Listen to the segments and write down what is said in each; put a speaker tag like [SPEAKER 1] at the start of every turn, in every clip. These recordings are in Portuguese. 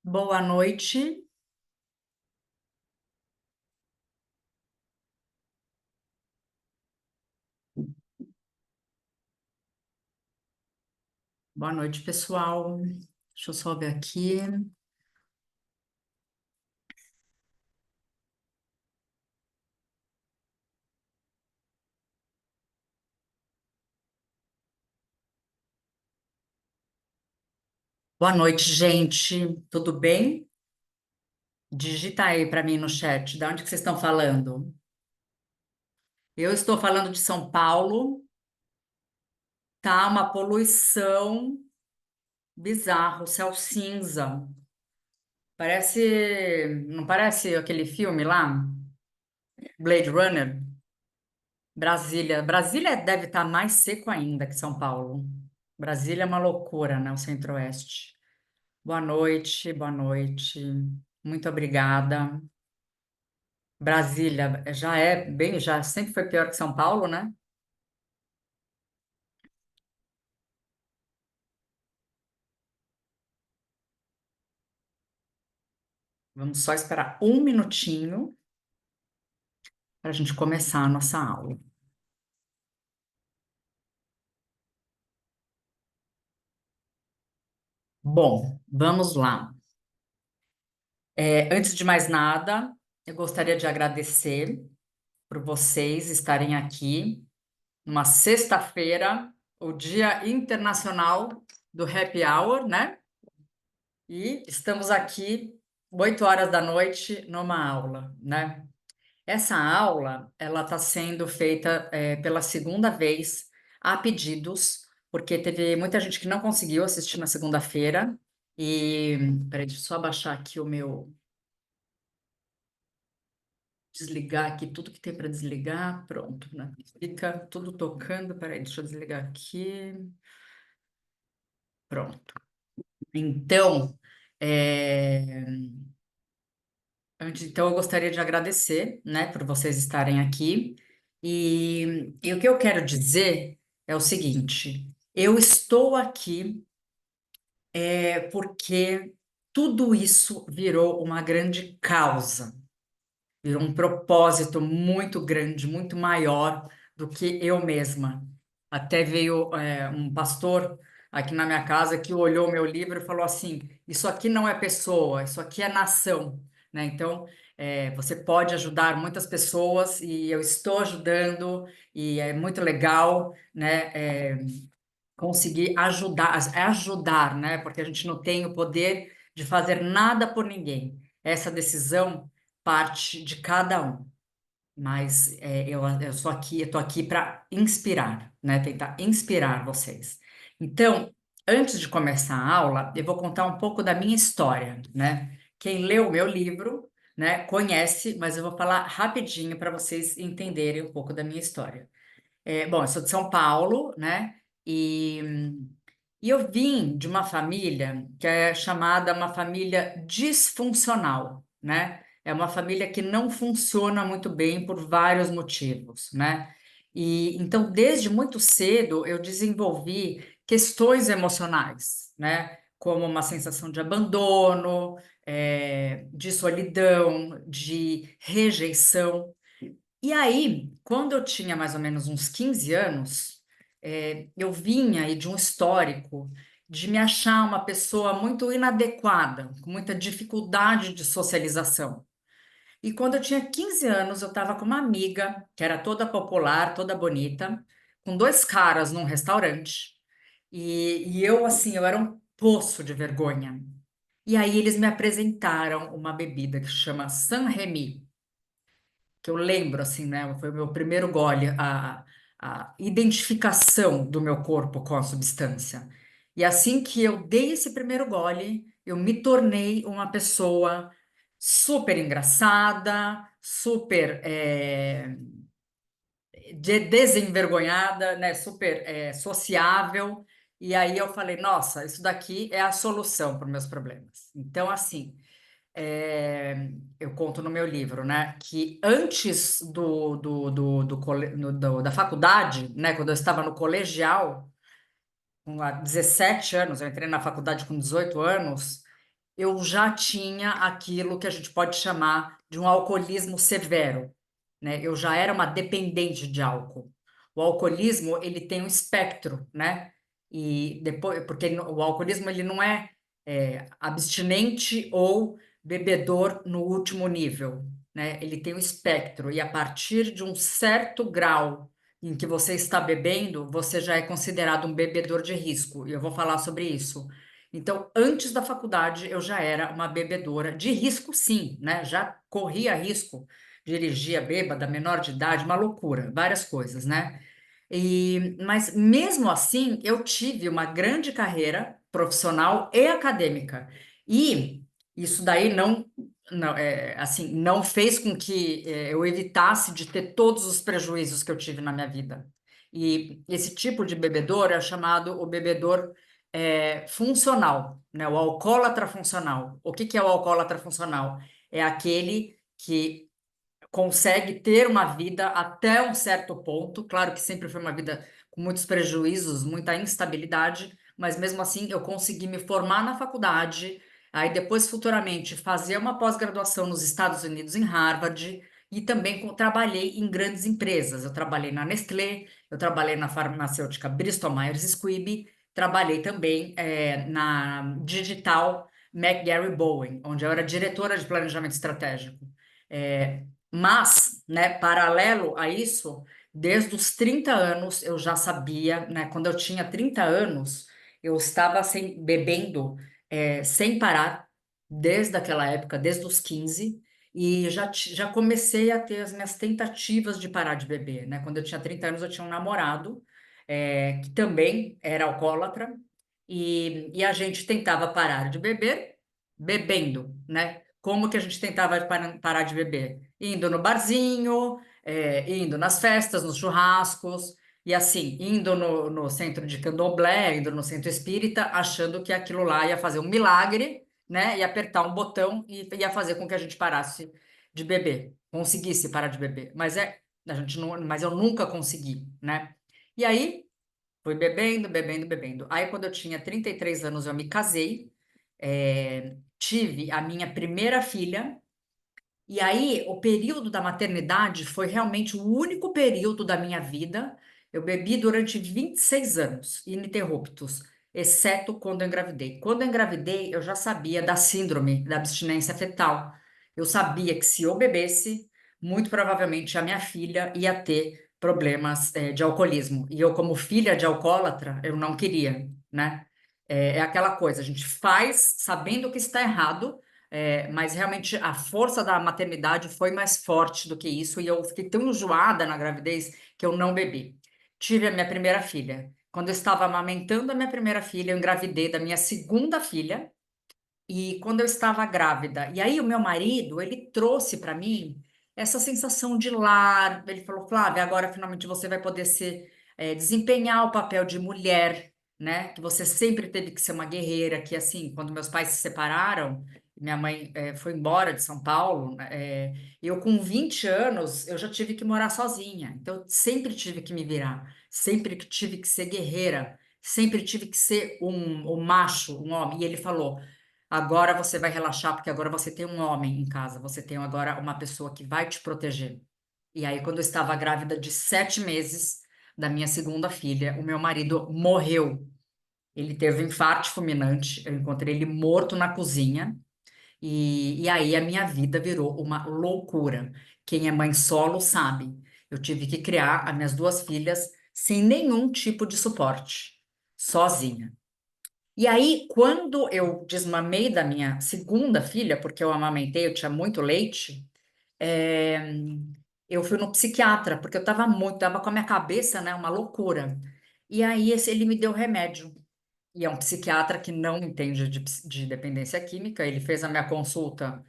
[SPEAKER 1] Boa noite, boa noite, pessoal. Deixa eu só ver aqui. Boa noite, gente. Tudo bem? Digita aí para mim no chat. De onde que vocês estão falando? Eu estou falando de São Paulo. Tá uma poluição bizarra, céu cinza. Não parece aquele filme lá, Blade Runner? Brasília deve estar mais seco ainda que São Paulo. Brasília é uma loucura, né? O Centro-Oeste. Boa noite, boa noite. Muito obrigada. Brasília já sempre foi pior que São Paulo, né? Vamos só esperar um minutinho para a gente começar a nossa aula. Bom, vamos lá. Antes de mais nada, eu gostaria de agradecer por vocês estarem aqui numa sexta-feira, o Dia Internacional do Happy Hour, né? E estamos aqui 8 horas da noite numa aula, né? Essa aula, ela está sendo feita pela segunda vez a pedidos, porque teve muita gente que não conseguiu assistir na segunda-feira. E, peraí, deixa eu só abaixar aqui o meu, desligar aqui tudo que tem para desligar, pronto, né? Fica tudo tocando, peraí, deixa eu desligar aqui, pronto. Então, é, então, eu gostaria de agradecer, né, por vocês estarem aqui. E o que eu quero dizer é o seguinte: eu estou aqui porque tudo isso virou uma grande causa, virou um propósito muito grande, muito maior do que eu mesma. Até veio um pastor aqui na minha casa que olhou meu livro e falou assim: Isso aqui não é pessoa, isso aqui é nação, né? Então, você pode ajudar muitas pessoas e eu estou ajudando e é muito legal, né? Conseguir ajudar, né? Porque a gente não tem o poder de fazer nada por ninguém. Essa decisão parte de cada um. Mas eu sou aqui, eu tô aqui para inspirar, né? Tentar inspirar vocês. Então, antes de começar a aula, eu vou contar um pouco da minha história, né? Quem leu o meu livro, né, conhece, mas eu vou falar rapidinho para vocês entenderem um pouco da minha história. Bom, eu sou de São Paulo, né? E eu vim de uma família que é chamada uma família disfuncional, né? É uma família que não funciona muito bem por vários motivos, né? E então, desde muito cedo, eu desenvolvi questões emocionais, né? Como uma sensação de abandono, de solidão, de rejeição. E aí, quando eu tinha mais ou menos uns 15 anos, eu vinha aí de um histórico de me achar uma pessoa muito inadequada, com muita dificuldade de socialização. E quando eu tinha 15 anos, eu estava com uma amiga, que era toda popular, toda bonita, com dois caras num restaurante. E eu, assim, eu era um poço de vergonha. E aí eles me apresentaram uma bebida que chama San-Remy, que eu lembro, assim, né? Foi o meu primeiro gole, a identificação do meu corpo com a substância. E assim que eu dei esse primeiro gole, eu me tornei uma pessoa super engraçada, super desenvergonhada, né? Super sociável. E aí eu falei, nossa, isso daqui é a solução para os meus problemas. Então, assim. Eu conto no meu livro, né, que antes da faculdade, né, quando eu estava no colegial, com 17 anos, eu entrei na faculdade com 18 anos, eu já tinha aquilo que a gente pode chamar de um alcoolismo severo, né? Eu já era uma dependente de álcool. O alcoolismo, ele tem um espectro, né? E depois, porque o alcoolismo ele não é, abstinente ou bebedor no último nível, né? Ele tem um espectro e a partir de um certo grau em que você está bebendo, você já é considerado um bebedor de risco. E eu vou falar sobre isso. Então, antes da faculdade, eu já era uma bebedora de risco, sim, né? Já corria risco, dirigia bêbada, menor de idade, uma loucura, várias coisas, né? Mas mesmo assim, eu tive uma grande carreira profissional e acadêmica. E isso daí assim, não fez com que eu evitasse de ter todos os prejuízos que eu tive na minha vida. E esse tipo de bebedor é chamado o bebedor funcional, né? O alcoólatra funcional. O que que é o alcoólatra funcional? É aquele que consegue ter uma vida até um certo ponto. Claro que sempre foi uma vida com muitos prejuízos, muita instabilidade, mas mesmo assim eu consegui me formar na faculdade, aí depois futuramente fazer uma pós-graduação nos Estados Unidos, em Harvard, e também trabalhei em grandes empresas. Eu trabalhei na Nestlé, eu trabalhei na farmacêutica Bristol Myers Squibb, trabalhei também na digital McGarry Bowen, onde eu era diretora de planejamento estratégico. É, mas, né, paralelo a isso, desde os 30 anos eu já sabia, né, quando eu tinha 30 anos, eu estava bebendo sem parar, desde aquela época, desde os 15 e já comecei a ter as minhas tentativas de parar de beber, né? Quando eu tinha 30 anos, eu tinha um namorado, que também era alcoólatra, e a gente tentava parar de beber bebendo, né? Como que a gente tentava parar de beber? Indo no barzinho, indo nas festas, nos churrascos, e assim, indo no centro de candomblé, indo no centro espírita, achando que aquilo lá ia fazer um milagre, né? Ia apertar um botão e ia fazer com que a gente parasse de beber, conseguisse parar de beber. A gente não, mas eu nunca consegui, né? E aí, fui bebendo, bebendo, bebendo. Aí, quando eu tinha 33 anos, eu me casei, tive a minha primeira filha, e aí o período da maternidade foi realmente o único período da minha vida. Eu bebi durante 26 anos, ininterruptos, exceto quando eu engravidei. Quando eu engravidei, eu já sabia da síndrome da abstinência fetal. Eu sabia que se eu bebesse, muito provavelmente a minha filha ia ter problemas, de alcoolismo. E eu, como filha de alcoólatra, eu não queria, né? É aquela coisa, a gente faz sabendo que está errado, mas realmente a força da maternidade foi mais forte do que isso, e eu fiquei tão enjoada na gravidez que eu não bebi. Tive a minha primeira filha. Quando eu estava amamentando a minha primeira filha, eu engravidei da minha segunda filha, e quando eu estava grávida, e aí o meu marido, ele trouxe para mim essa sensação de lar. Ele falou: Flávia, agora finalmente você vai poder desempenhar o papel de mulher, né? Que você sempre teve que ser uma guerreira, que assim, quando meus pais se separaram, minha mãe foi embora de São Paulo, né, eu com 20 anos, eu já tive que morar sozinha. Então, eu sempre tive que me virar, sempre que tive que ser guerreira, sempre tive que ser um macho, um homem. E ele falou: agora você vai relaxar, porque agora você tem um homem em casa, você tem agora uma pessoa que vai te proteger. E aí, quando eu estava grávida de 7 meses da minha segunda filha, o meu marido morreu. Ele teve um infarto fulminante, eu encontrei ele morto na cozinha, e aí a minha vida virou uma loucura. Quem é mãe solo sabe. Eu tive que criar as minhas duas filhas sem nenhum tipo de suporte, sozinha. E aí, quando eu desmamei da minha segunda filha, porque eu amamentei, eu tinha muito leite, é, eu fui no psiquiatra, porque eu tava com a minha cabeça, né, uma loucura. E aí, ele me deu remédio. E é um psiquiatra que não entende de dependência química. Ele fez a minha consulta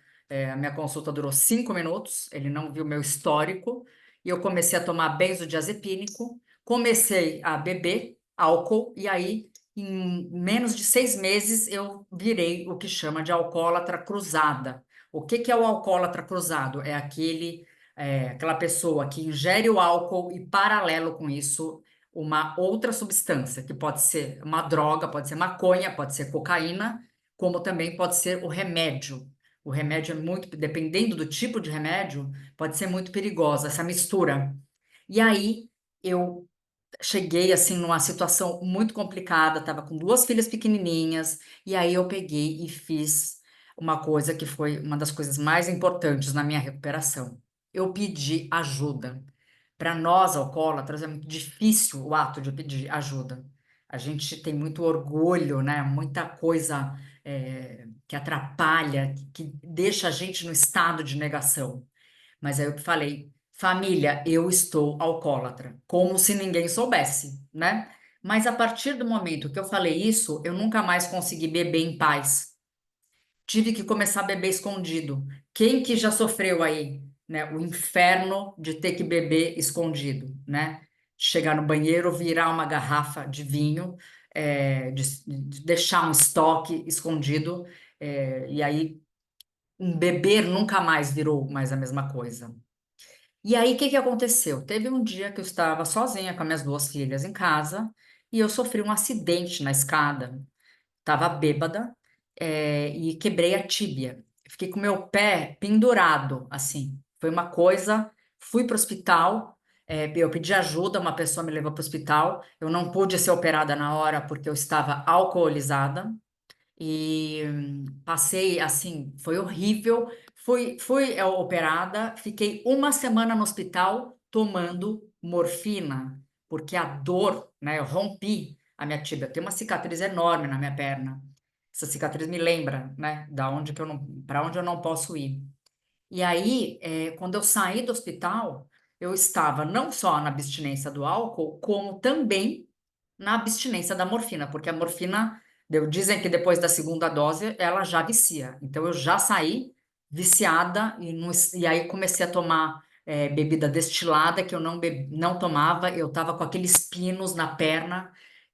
[SPEAKER 1] durou 5 minutos, ele não viu meu histórico, e eu comecei a tomar benzodiazepínico, comecei a beber álcool, e aí, em menos de 6 meses, eu virei o que chama de alcoólatra cruzada. O que que é o alcoólatra cruzado? É aquela pessoa que ingere o álcool e, paralelo com isso, uma outra substância, que pode ser uma droga, pode ser maconha, pode ser cocaína, como também pode ser o remédio. O remédio é muito, dependendo do tipo de remédio, pode ser muito perigosa essa mistura. E aí eu cheguei assim numa situação muito complicada, estava com duas filhas pequenininhas, e aí eu peguei e fiz uma coisa que foi uma das coisas mais importantes na minha recuperação. Eu pedi ajuda. Para nós, alcoólatras, é muito difícil o ato de pedir ajuda. A gente tem muito orgulho, né? Muita coisa que atrapalha, que deixa a gente no estado de negação. Mas aí eu falei, família, eu estou alcoólatra, como se ninguém soubesse, né? Mas a partir do momento que eu falei isso, eu nunca mais consegui beber em paz. Tive que começar a beber escondido. Quem que já sofreu aí, né? O inferno de ter que beber escondido, né? Chegar no banheiro, virar uma garrafa de vinho, de deixar um estoque escondido, e aí um beber nunca mais virou mais a mesma coisa. E aí, o que que aconteceu? Teve um dia que eu estava sozinha com as minhas duas filhas em casa e eu sofri um acidente na escada. Estava bêbada, e quebrei a tíbia. Fiquei com meu pé pendurado, assim. Foi uma coisa. Fui para o hospital, eu pedi ajuda, uma pessoa me levou para o hospital. Eu não pude ser operada na hora porque eu estava alcoolizada. E passei assim, foi horrível. Fui operada, fiquei uma semana no hospital tomando morfina, porque a dor, né? Eu rompi a minha tíbia, tem uma cicatriz enorme na minha perna. Essa cicatriz me lembra, né? Da onde que eu não, para onde eu não posso ir. E aí, quando eu saí do hospital, eu estava não só na abstinência do álcool, como também na abstinência da morfina, porque a morfina, dizem que depois da segunda dose ela já vicia. Então eu já saí viciada e aí comecei a tomar bebida destilada que eu não tomava, eu estava com aqueles pinos na perna,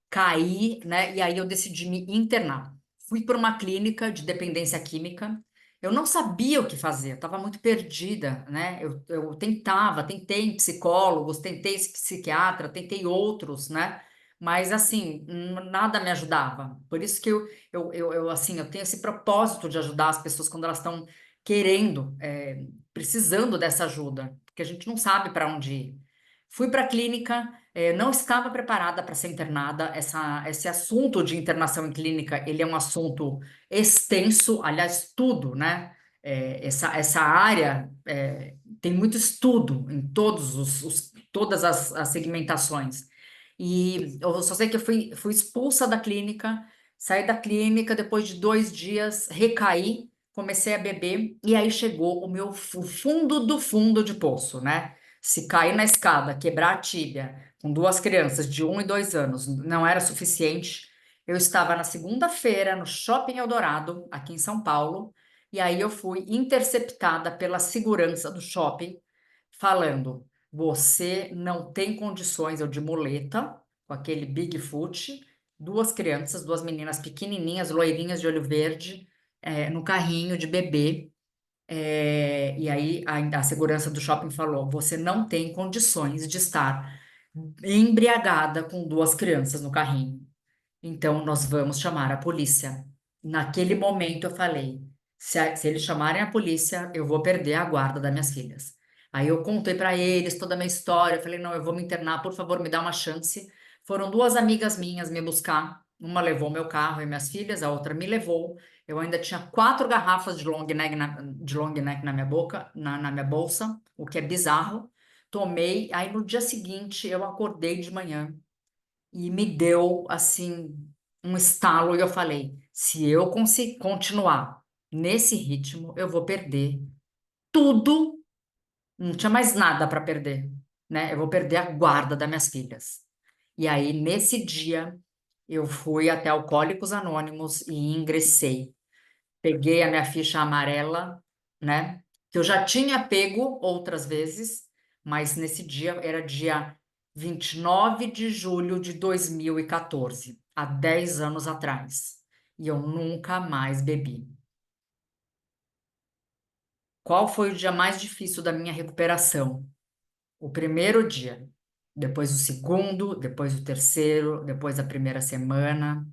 [SPEAKER 1] caí, né? E aí eu decidi me internar. Fui para uma clínica de dependência química. Eu não sabia o que fazer, eu estava muito perdida, né? Eu tentei psicólogos, tentei psiquiatra, tentei outros, né? Mas assim, nada me ajudava. Por isso que assim, eu tenho esse propósito de ajudar as pessoas quando elas estão querendo, precisando dessa ajuda, porque a gente não sabe para onde ir. Fui para a clínica, não estava preparada para ser internada. Esse assunto de internação em clínica, ele é um assunto extenso, aliás, tudo, né? Essa área tem muito estudo em todas as segmentações. E eu só sei que eu fui expulsa da clínica, saí da clínica, depois de 2 dias, recaí, comecei a beber, e aí chegou o fundo do fundo de poço, né? Se cair na escada, quebrar a tíbia, com duas crianças de 1 e 2 anos, não era suficiente. Eu estava na segunda-feira no Shopping Eldorado, aqui em São Paulo, e aí eu fui interceptada pela segurança do shopping, falando: você não tem condições, eu de muleta, com aquele Bigfoot, duas crianças, duas meninas pequenininhas, loirinhas de olho verde, no carrinho de bebê. E aí a segurança do shopping falou: você não tem condições de estar embriagada com duas crianças no carrinho. Então nós vamos chamar a polícia. Naquele momento eu falei: se eles chamarem a polícia, eu vou perder a guarda das minhas filhas. Aí eu contei para eles toda a minha história. Eu falei: não, eu vou me internar, por favor, me dá uma chance. Foram duas amigas minhas me buscar. Uma levou meu carro e minhas filhas, a outra me levou. Eu ainda tinha 4 garrafas de long neck na minha boca, na minha bolsa, o que é bizarro. Tomei. Aí no dia seguinte eu acordei de manhã e me deu assim um estalo e eu falei: se eu conseguir continuar nesse ritmo, eu vou perder tudo, não tinha mais nada para perder, né? Eu vou perder a guarda das minhas filhas. E aí nesse dia eu fui até Alcoólicos Anônimos e ingressei. Peguei a minha ficha amarela, né? Que eu já tinha pego outras vezes, mas nesse dia era dia 29 de julho de 2014, há 10 anos atrás. E eu nunca mais bebi. Qual foi o dia mais difícil da minha recuperação? O primeiro dia, depois o segundo, depois o terceiro, depois a primeira semana.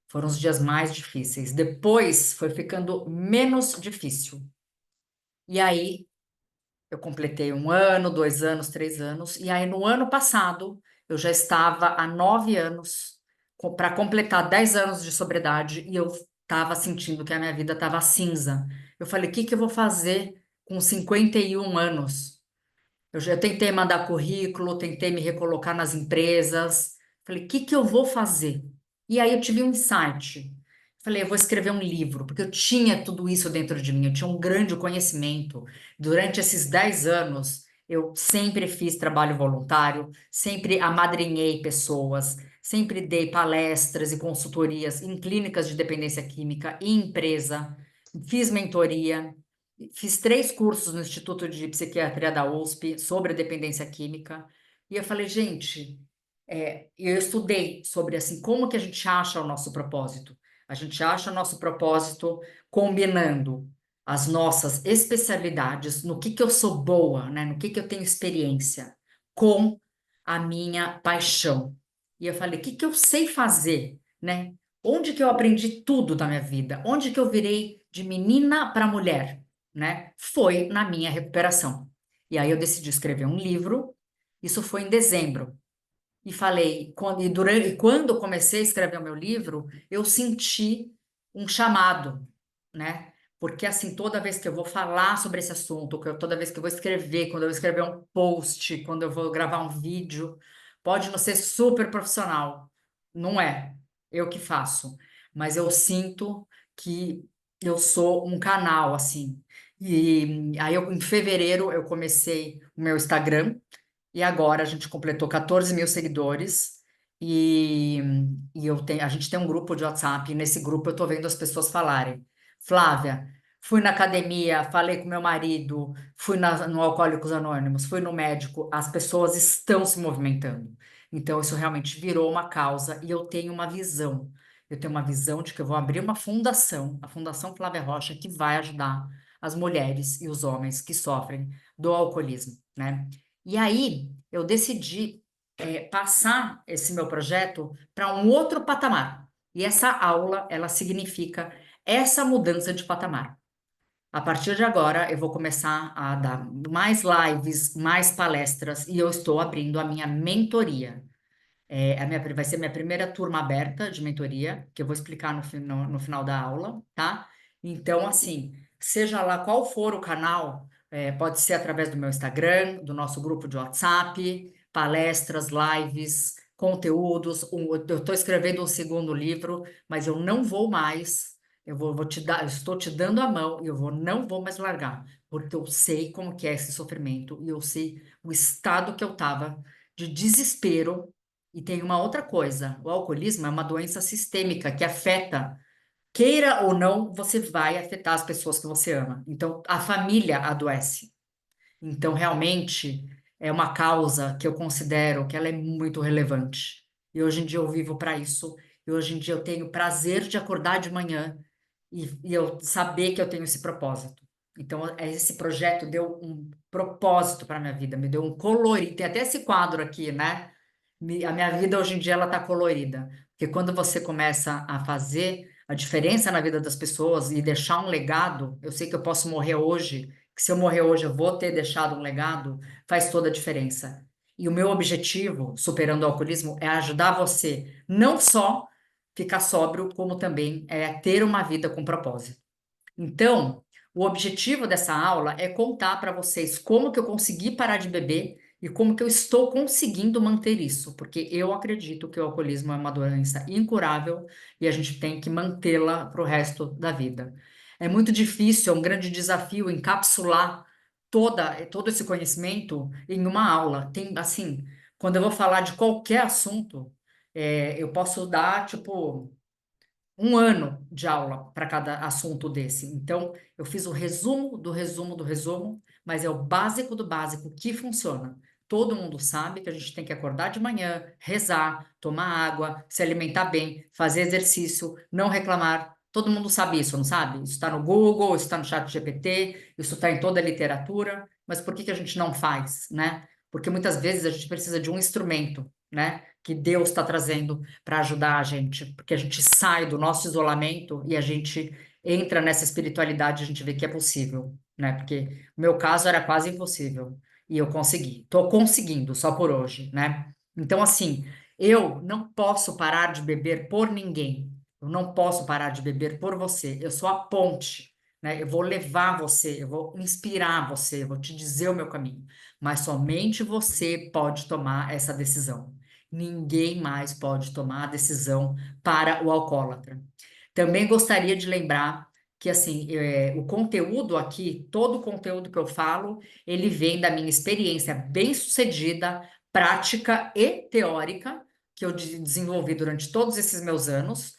[SPEAKER 1] Foram os dias mais difíceis. Depois foi ficando menos difícil. E aí eu completei 1 ano, 2 anos, 3 anos. E aí no ano passado eu já estava há 9 anos para completar 10 anos de sobriedade e eu estava sentindo que a minha vida estava cinza. Eu falei, o que que eu vou fazer com 51 anos? Eu tentei mandar currículo, tentei me recolocar nas empresas. Falei, o que que eu vou fazer? E aí eu tive um insight. Falei, eu vou escrever um livro, porque eu tinha tudo isso dentro de mim, eu tinha um grande conhecimento. Durante esses 10 anos, eu sempre fiz trabalho voluntário, sempre amadrinhei pessoas, sempre dei palestras e consultorias em clínicas de dependência química e empresa, fiz mentoria. Fiz 3 cursos no Instituto de Psiquiatria da USP sobre dependência química. E eu falei, gente, eu estudei sobre assim, como que a gente acha o nosso propósito. A gente acha o nosso propósito combinando as nossas especialidades, no que eu sou boa, né? No que eu tenho experiência, com a minha paixão. E eu falei, o que que eu sei fazer, né? Onde que eu aprendi tudo da minha vida? Onde que eu virei de menina para mulher? Né? Foi na minha recuperação. E aí eu decidi escrever um livro. Isso foi em dezembro. E falei, e quando eu comecei a escrever o meu livro, eu senti um chamado, né? Porque assim, toda vez que eu vou falar sobre esse assunto, toda vez que eu vou escrever, quando eu vou escrever um post, quando eu vou gravar um vídeo, pode não ser super profissional, não é eu que faço, mas eu sinto que eu sou um canal assim. E aí em fevereiro eu comecei o meu Instagram e agora a gente completou 14 mil seguidores e, a gente tem um grupo de WhatsApp. E nesse grupo eu tô vendo as pessoas falarem. Flávia, fui na academia, falei com meu marido, fui no Alcoólicos Anônimos, fui no médico. As pessoas estão se movimentando. Então isso realmente virou uma causa e eu tenho uma visão. Eu tenho uma visão de que eu vou abrir uma fundação, a Fundação Flávia Rocha, que vai ajudar as mulheres e os homens que sofrem do alcoolismo, né? E aí eu decidi passar esse meu projeto para um outro patamar. E essa aula, ela significa essa mudança de patamar. A partir de agora, eu vou começar a dar mais lives, mais palestras, e eu estou abrindo a minha mentoria. Vai ser minha primeira turma aberta de mentoria, que eu vou explicar no final da aula, tá? Então, assim, seja lá qual for o canal, pode ser através do meu Instagram, do nosso grupo de WhatsApp, palestras, lives, conteúdos. Eu estou escrevendo um segundo livro, mas eu não vou mais. Eu vou te dar, eu estou te dando a mão e não vou mais largar, porque eu sei como que é esse sofrimento e eu sei o estado que eu estava de desespero. E tem uma outra coisa: o alcoolismo é uma doença sistêmica que afeta, queira ou não, você vai afetar as pessoas que você ama. Então, a família adoece. Então, realmente, é uma causa que eu considero que ela é muito relevante. E hoje em dia eu vivo para isso. E hoje em dia eu tenho prazer de acordar de manhã e eu saber que eu tenho esse propósito. Então, esse projeto deu um propósito para minha vida, me deu um colorido. Tem até esse quadro aqui, né? A minha vida hoje em dia ela está colorida, porque quando você começa a fazer a diferença na vida das pessoas e deixar um legado, eu sei que eu posso morrer hoje, que se eu morrer hoje eu vou ter deixado um legado, faz toda a diferença. E o meu objetivo, superando o alcoolismo, é ajudar você não só ficar sóbrio, como também ter uma vida com propósito. Então, o objetivo dessa aula é contar para vocês como que eu consegui parar de beber e como que eu estou conseguindo manter isso, porque eu acredito que o alcoolismo é uma doença incurável e a gente tem que mantê-la para o resto da vida. É muito difícil, é um grande desafio encapsular todo esse conhecimento em uma aula. Tem, assim, quando eu vou falar de qualquer assunto, eu posso dar, tipo, 1 ano de aula para cada assunto desse. Então, eu fiz o resumo do resumo do resumo, mas é o básico do básico que funciona. Todo mundo sabe que a gente tem que acordar de manhã, rezar, tomar água, se alimentar bem, fazer exercício, não reclamar. Todo mundo sabe isso, não sabe? Isso está no Google, isso está no chat GPT, isso está em toda a literatura, mas por que que a gente não faz, né? porque muitas vezes a gente precisa de um instrumento, né, que Deus está trazendo para ajudar a gente, porque a gente sai do nosso isolamento e a gente entra nessa espiritualidade, a gente vê que é possível, né? Porque o meu caso era quase impossível e eu consegui. Estou conseguindo só por hoje, né? Então, assim, eu não posso parar de beber por ninguém. Eu não posso parar de beber por você. Eu sou a ponte, né? Eu vou levar você, eu vou inspirar você, eu vou te dizer o meu caminho. Mas somente você pode tomar essa decisão. Ninguém mais pode tomar a decisão para o alcoólatra. Também gostaria de lembrar que assim, o conteúdo aqui, todo o conteúdo que eu falo, ele vem da minha experiência bem-sucedida, prática e teórica que eu desenvolvi durante todos esses meus anos,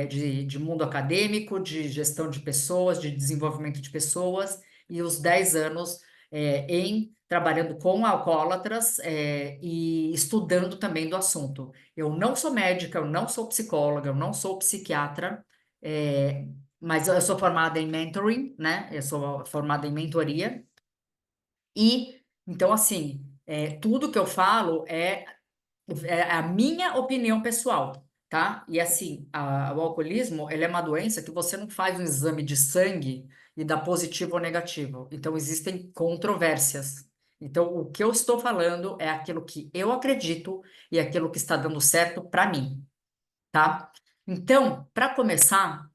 [SPEAKER 1] de mundo acadêmico, de gestão de pessoas, de desenvolvimento de pessoas, e os 10 anos em trabalhando com alcoólatras e estudando também do assunto. Eu não sou médica, eu não sou psicóloga, eu não sou psiquiatra, é, mas eu sou formada em mentoring, né? Eu sou formada em mentoria. E, então, assim, tudo que eu falo é a minha opinião pessoal, tá? E, assim, o alcoolismo, ele é uma doença que você não faz um exame de sangue e dá positivo ou negativo. Então, existem controvérsias. Então, o que eu estou falando é aquilo que eu acredito e aquilo que está dando certo para mim, tá? Então, para começar,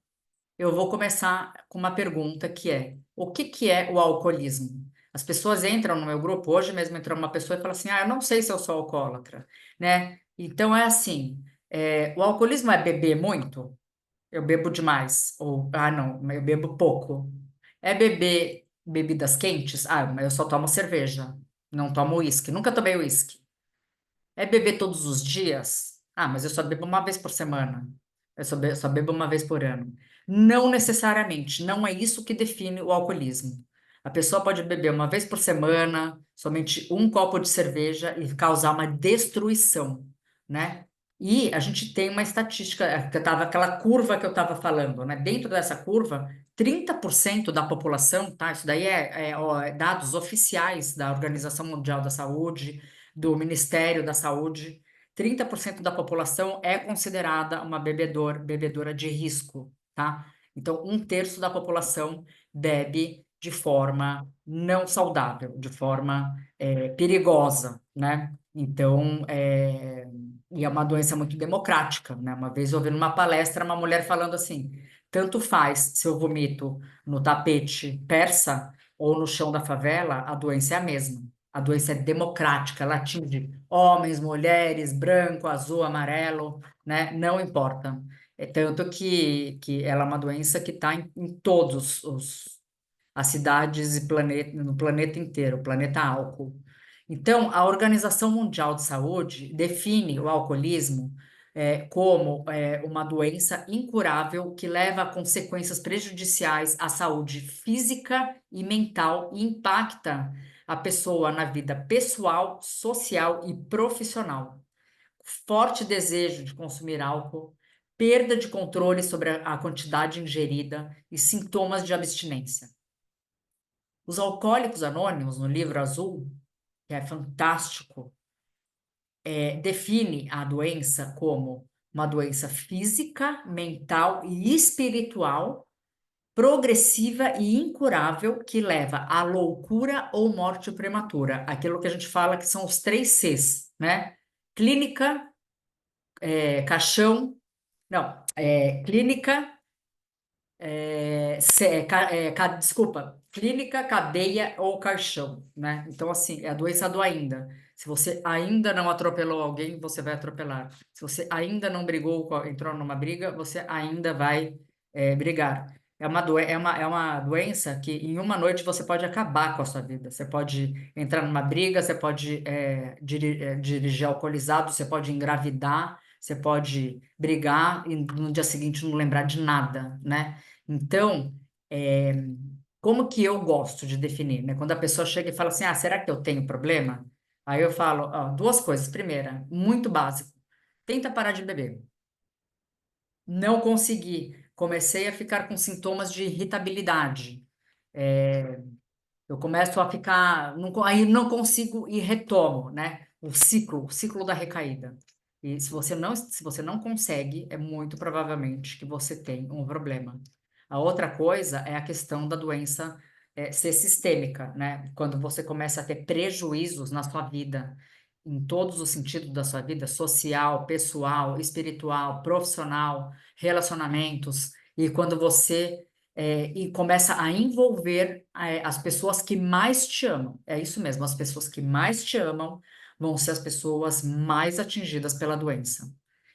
[SPEAKER 1] eu vou começar com uma pergunta que é: o que que é o alcoolismo? As pessoas entram no meu grupo, hoje mesmo entrou uma pessoa e fala assim: ah, eu não sei se eu sou alcoólatra, né? Então é assim: o alcoolismo é beber muito? Eu bebo demais. Ou, ah, não, eu bebo pouco. É beber bebidas quentes? Ah, mas eu só tomo cerveja, não tomo uísque. Nunca tomei uísque. É beber todos os dias? Ah, mas eu só bebo uma vez por semana. Eu só bebo uma vez por ano. Não necessariamente, não é isso que define o alcoolismo. A pessoa pode beber uma vez por semana, somente um copo de cerveja e causar uma destruição, né? E a gente tem uma estatística, aquela curva que eu estava falando, né? Dentro dessa curva, 30% da população, tá? Isso daí é dados oficiais da Organização Mundial da Saúde, do Ministério da Saúde, 30% da população é considerada uma bebedora de risco, tá? Então, um terço da população bebe de forma não saudável, de forma perigosa, né? Então, e é uma doença muito democrática, né? Uma vez eu ouvi numa palestra uma mulher falando assim: tanto faz se eu vomito no tapete persa ou no chão da favela, a doença é a mesma. A doença é democrática, ela atinge homens, mulheres, branco, azul, amarelo, né? Não importa. É tanto que ela é uma doença que está em todos as cidades e no planeta inteiro, o planeta álcool. Então, a Organização Mundial de Saúde define o alcoolismo como uma doença incurável que leva a consequências prejudiciais à saúde física e mental e impacta a pessoa na vida pessoal, social e profissional. Forte desejo de consumir álcool, perda de controle sobre a quantidade ingerida e sintomas de abstinência. Os Alcoólicos Anônimos, no livro azul, que é fantástico, define a doença como uma doença física, mental e espiritual, progressiva e incurável que leva à loucura ou morte prematura. Aquilo que a gente fala que são os 3 Cs, né? Clínica, caixão, não, clínica, desculpa, clínica, cadeia ou caixão, né? Então, assim, é a doença do ainda. Se você ainda não atropelou alguém, você vai atropelar. Se você ainda não brigou, entrou numa briga, você ainda vai brigar. É uma doença que em uma noite você pode acabar com a sua vida. Você pode entrar numa briga, você pode dirigir alcoolizado, você pode engravidar, você pode brigar e no dia seguinte não lembrar de nada, né? Então, é, como que eu gosto de definir, né? Quando a pessoa chega e fala assim, ah, será que eu tenho problema? Aí eu falo, ó, duas coisas. Primeira, muito básico, tenta parar de beber. Não consegui. Comecei a ficar com sintomas de irritabilidade. Eu começo a ficar, aí não consigo e retomo, né? O ciclo da recaída. E se você não consegue, é muito provavelmente que você tem um problema. A outra coisa é a questão da doença ser sistêmica, né? Quando você começa a ter prejuízos na sua vida, em todos os sentidos da sua vida, social, pessoal, espiritual, profissional, relacionamentos, e quando você e começa a envolver as pessoas que mais te amam. É isso mesmo, as pessoas que mais te amam vão ser as pessoas mais atingidas pela doença.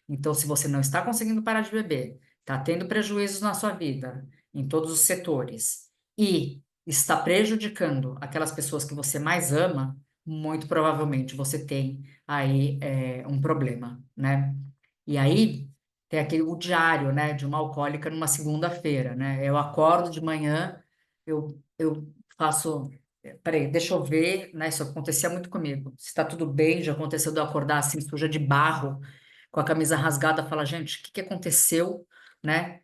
[SPEAKER 1] Então, se você não está conseguindo parar de beber, está tendo prejuízos na sua vida, em todos os setores, e está prejudicando aquelas pessoas que você mais ama, muito provavelmente você tem aí um problema, né? E aí tem aquele o diário, né, de uma alcoólica numa segunda-feira, né? Eu acordo de manhã, eu faço, peraí, deixa eu ver, né? Isso acontecia muito comigo. Se está tudo bem, já aconteceu de eu acordar assim suja de barro, com a camisa rasgada, falar, gente, o que que aconteceu, né?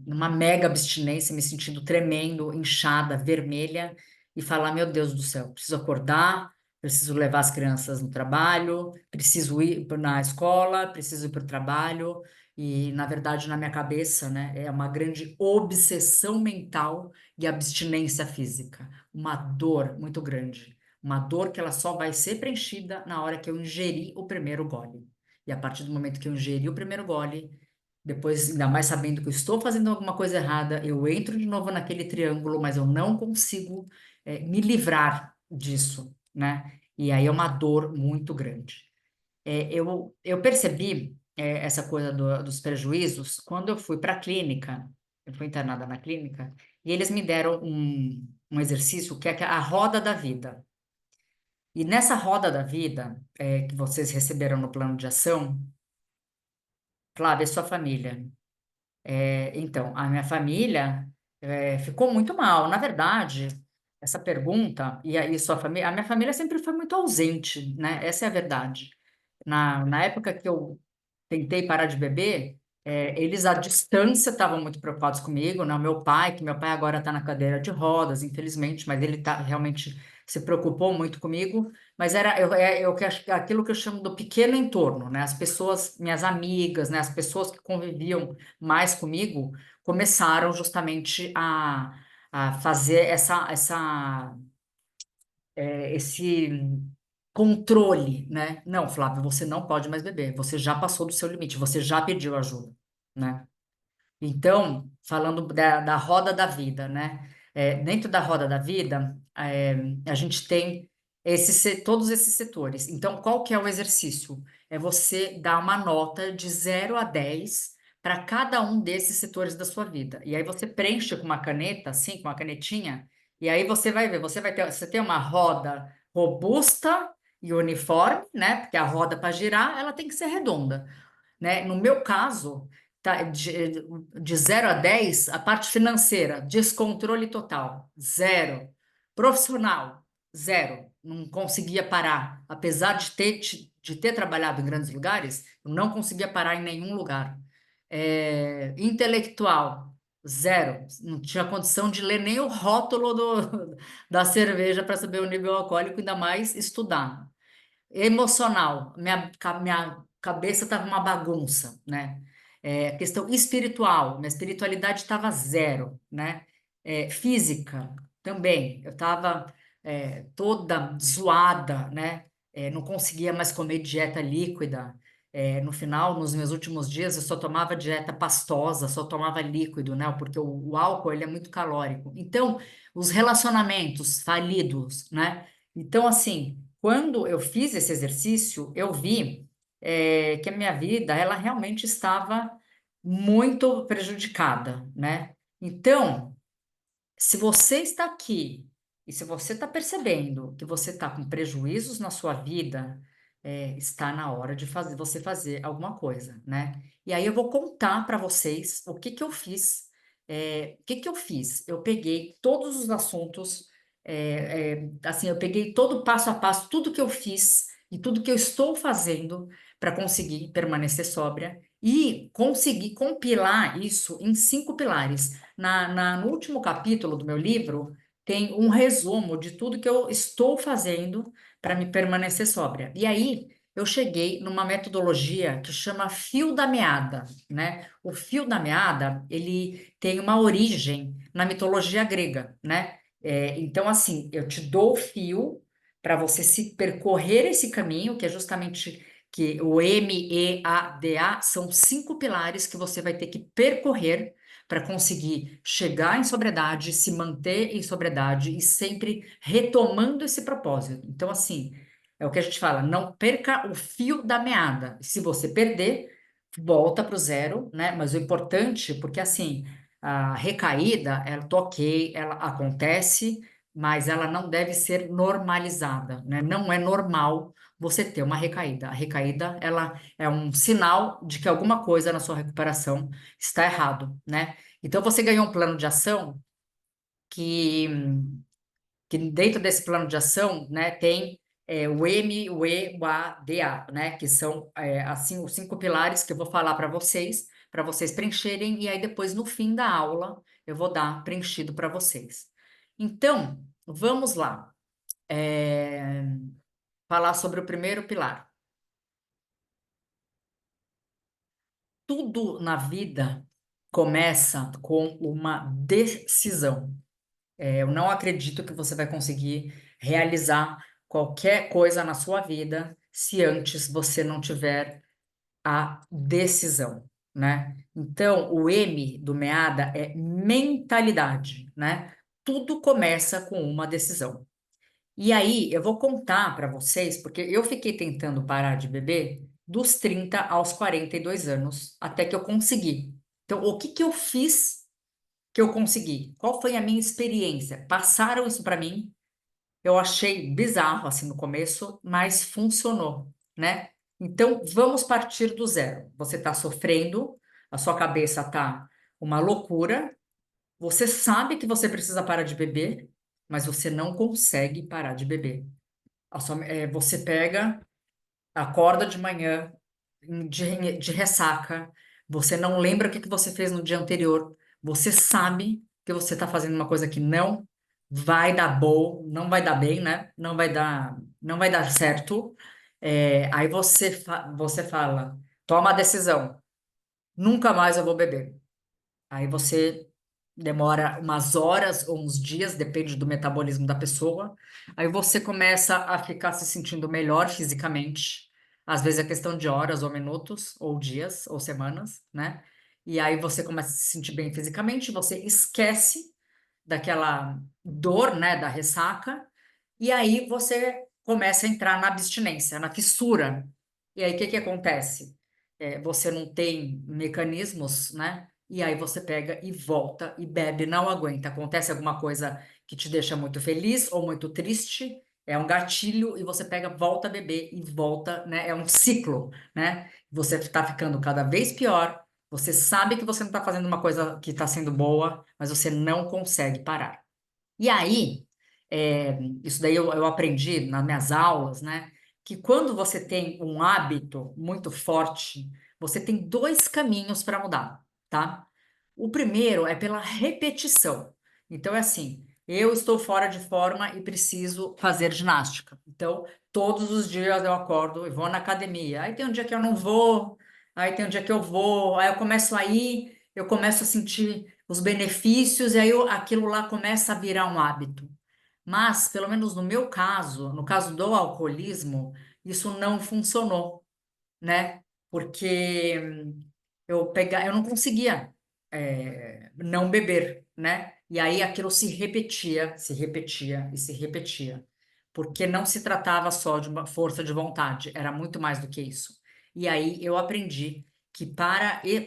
[SPEAKER 1] Uma mega abstinência, me sentindo tremendo, inchada, vermelha, e falar, meu Deus do céu, preciso acordar, preciso levar as crianças no trabalho, preciso ir na escola, preciso ir para o trabalho. E, na verdade, na minha cabeça, né, é uma grande obsessão mental e abstinência física. Uma dor muito grande. Uma dor que ela só vai ser preenchida na hora que eu ingerir o primeiro gole. E a partir do momento que eu ingeri o primeiro gole, depois, ainda mais sabendo que eu estou fazendo alguma coisa errada, eu entro de novo naquele triângulo, mas eu não consigo, me livrar disso, né? E aí é uma dor muito grande. Eu percebi, essa coisa dos prejuízos quando eu fui para a clínica, eu fui internada na clínica, e eles me deram um exercício que é a roda da vida. E nessa roda da vida, que vocês receberam no plano de ação, Flávia, e sua família. Então, a minha família ficou muito mal. Na verdade, essa pergunta, e aí sua família, a minha família sempre foi muito ausente, né? Essa é a verdade. Na época que eu tentei parar de beber, eles à distância estavam muito preocupados comigo, né? O meu pai, que meu pai agora está na cadeira de rodas, infelizmente, mas ele realmente se preocupou muito comigo. Mas era aquilo que eu chamo do pequeno entorno, né? As pessoas, minhas amigas, né? As pessoas que conviviam mais comigo começaram justamente a fazer esse controle, né? Não, Flávio, você não pode mais beber, você já passou do seu limite, você já pediu ajuda, né? Então, falando da roda da vida, né? Dentro da roda da vida, a gente tem todos esses setores. Então, qual que é o exercício? É você dar uma nota de 0 a 10 para cada um desses setores da sua vida. E aí você preenche com uma caneta, assim, com uma canetinha, e aí você vai ver, você tem uma roda robusta e uniforme, né? Porque a roda para girar, ela tem que ser redonda, né? No meu caso, tá, de 0 a 10, a parte financeira, descontrole total, zero. Profissional, zero. Não conseguia parar. Apesar de ter trabalhado em grandes lugares, eu não conseguia parar em nenhum lugar. Intelectual, zero. Não tinha condição de ler nem o rótulo da cerveja para saber o nível alcoólico, ainda mais estudar. Emocional, minha cabeça estava uma bagunça, né? Questão espiritual, minha espiritualidade estava zero, né? Física também, eu estava toda zoada, né? Não conseguia mais comer dieta líquida. No final, nos meus últimos dias, eu só tomava dieta pastosa, só tomava líquido, né? Porque o álcool ele é muito calórico. Então, os relacionamentos falidos, né? Então, assim, quando eu fiz esse exercício, eu vi que a minha vida, ela realmente estava muito prejudicada, né? Então, se você está aqui e se você está percebendo que você está com prejuízos na sua vida, está na hora de você fazer alguma coisa, né? E aí eu vou contar para vocês o que que eu fiz. O que que eu fiz? Eu peguei todos os assuntos, assim, eu peguei todo o passo a passo, tudo que eu fiz e tudo que eu estou fazendo para conseguir permanecer sóbria e conseguir compilar isso em 5 pilares. No último capítulo do meu livro, tem um resumo de tudo que eu estou fazendo para me permanecer sóbria. E aí eu cheguei numa metodologia que chama fio da meada, né? O fio da meada, ele tem uma origem na mitologia grega, né? Então, assim, eu te dou o fio para você se percorrer esse caminho, que é justamente que o MEADA são 5 pilares que você vai ter que percorrer para conseguir chegar em sobriedade, se manter em sobriedade e sempre retomando esse propósito. Então, assim, é o que a gente fala, não perca o fio da meada. Se você perder, volta para o zero, né? Mas o importante, porque assim, a recaída, ela tá ok, ela acontece, mas ela não deve ser normalizada, né? Não é normal você ter uma recaída. A recaída, ela é um sinal de que alguma coisa na sua recuperação está errado, né? Então você ganhou um plano de ação que, que dentro desse plano de ação, né, tem o M, o E, o A, D, A, né? Que são assim os 5 pilares que eu vou falar para vocês preencherem, e aí depois no fim da aula eu vou dar preenchido para vocês. Então, vamos lá. É, falar sobre o primeiro pilar. Tudo na vida começa com uma decisão. Eu não acredito que você vai conseguir realizar qualquer coisa na sua vida se antes você não tiver a decisão, né? Então, o M do MEADA é mentalidade, né? Tudo começa com uma decisão. E aí, eu vou contar para vocês, porque eu fiquei tentando parar de beber dos 30 aos 42 anos, até que eu consegui. Então, o que que eu fiz que eu consegui? Qual foi a minha experiência? Passaram isso para mim, eu achei bizarro assim no começo, mas funcionou, né? Então, vamos partir do zero. Você está sofrendo, a sua cabeça está uma loucura, você sabe que você precisa parar de beber, mas você não consegue parar de beber. Você pega, acorda de manhã, de ressaca, você não lembra o que que você fez no dia anterior, você sabe que você está fazendo uma coisa que não vai dar bom, não vai dar bem, né? Não vai dar certo. Aí você fala, toma a decisão, nunca mais eu vou beber. Aí você demora umas horas ou uns dias, depende do metabolismo da pessoa. Aí você começa a ficar se sentindo melhor fisicamente. Às vezes é questão de horas ou minutos, ou dias, ou semanas, né? E aí você começa a se sentir bem fisicamente, você esquece daquela dor, né, da ressaca, e aí você começa a entrar na abstinência, na fissura. E aí o que que acontece? Você não tem mecanismos, né? E aí você pega e volta e bebe, não aguenta. Acontece alguma coisa que te deixa muito feliz ou muito triste, é um gatilho e você pega, volta a beber e volta, né? É um ciclo, né? Você está ficando cada vez pior. Você sabe que você não está fazendo uma coisa que está sendo boa, mas você não consegue parar. E aí, isso daí eu aprendi nas minhas aulas, né? Que quando você tem um hábito muito forte, você tem dois caminhos para mudar, tá? O primeiro é pela repetição. Então, é assim, eu estou fora de forma e preciso fazer ginástica. Então, todos os dias eu acordo e vou na academia. Aí tem um dia que eu não vou, aí tem um dia que eu vou, aí eu começo a ir, eu começo a sentir os benefícios, e aí aquilo lá começa a virar um hábito. Mas, pelo menos no meu caso, no caso do alcoolismo, isso não funcionou, né? Porque eu não conseguia não beber, né? E aí aquilo se repetia, se repetia e se repetia, porque não se tratava só de uma força de vontade, era muito mais do que isso. E aí eu aprendi que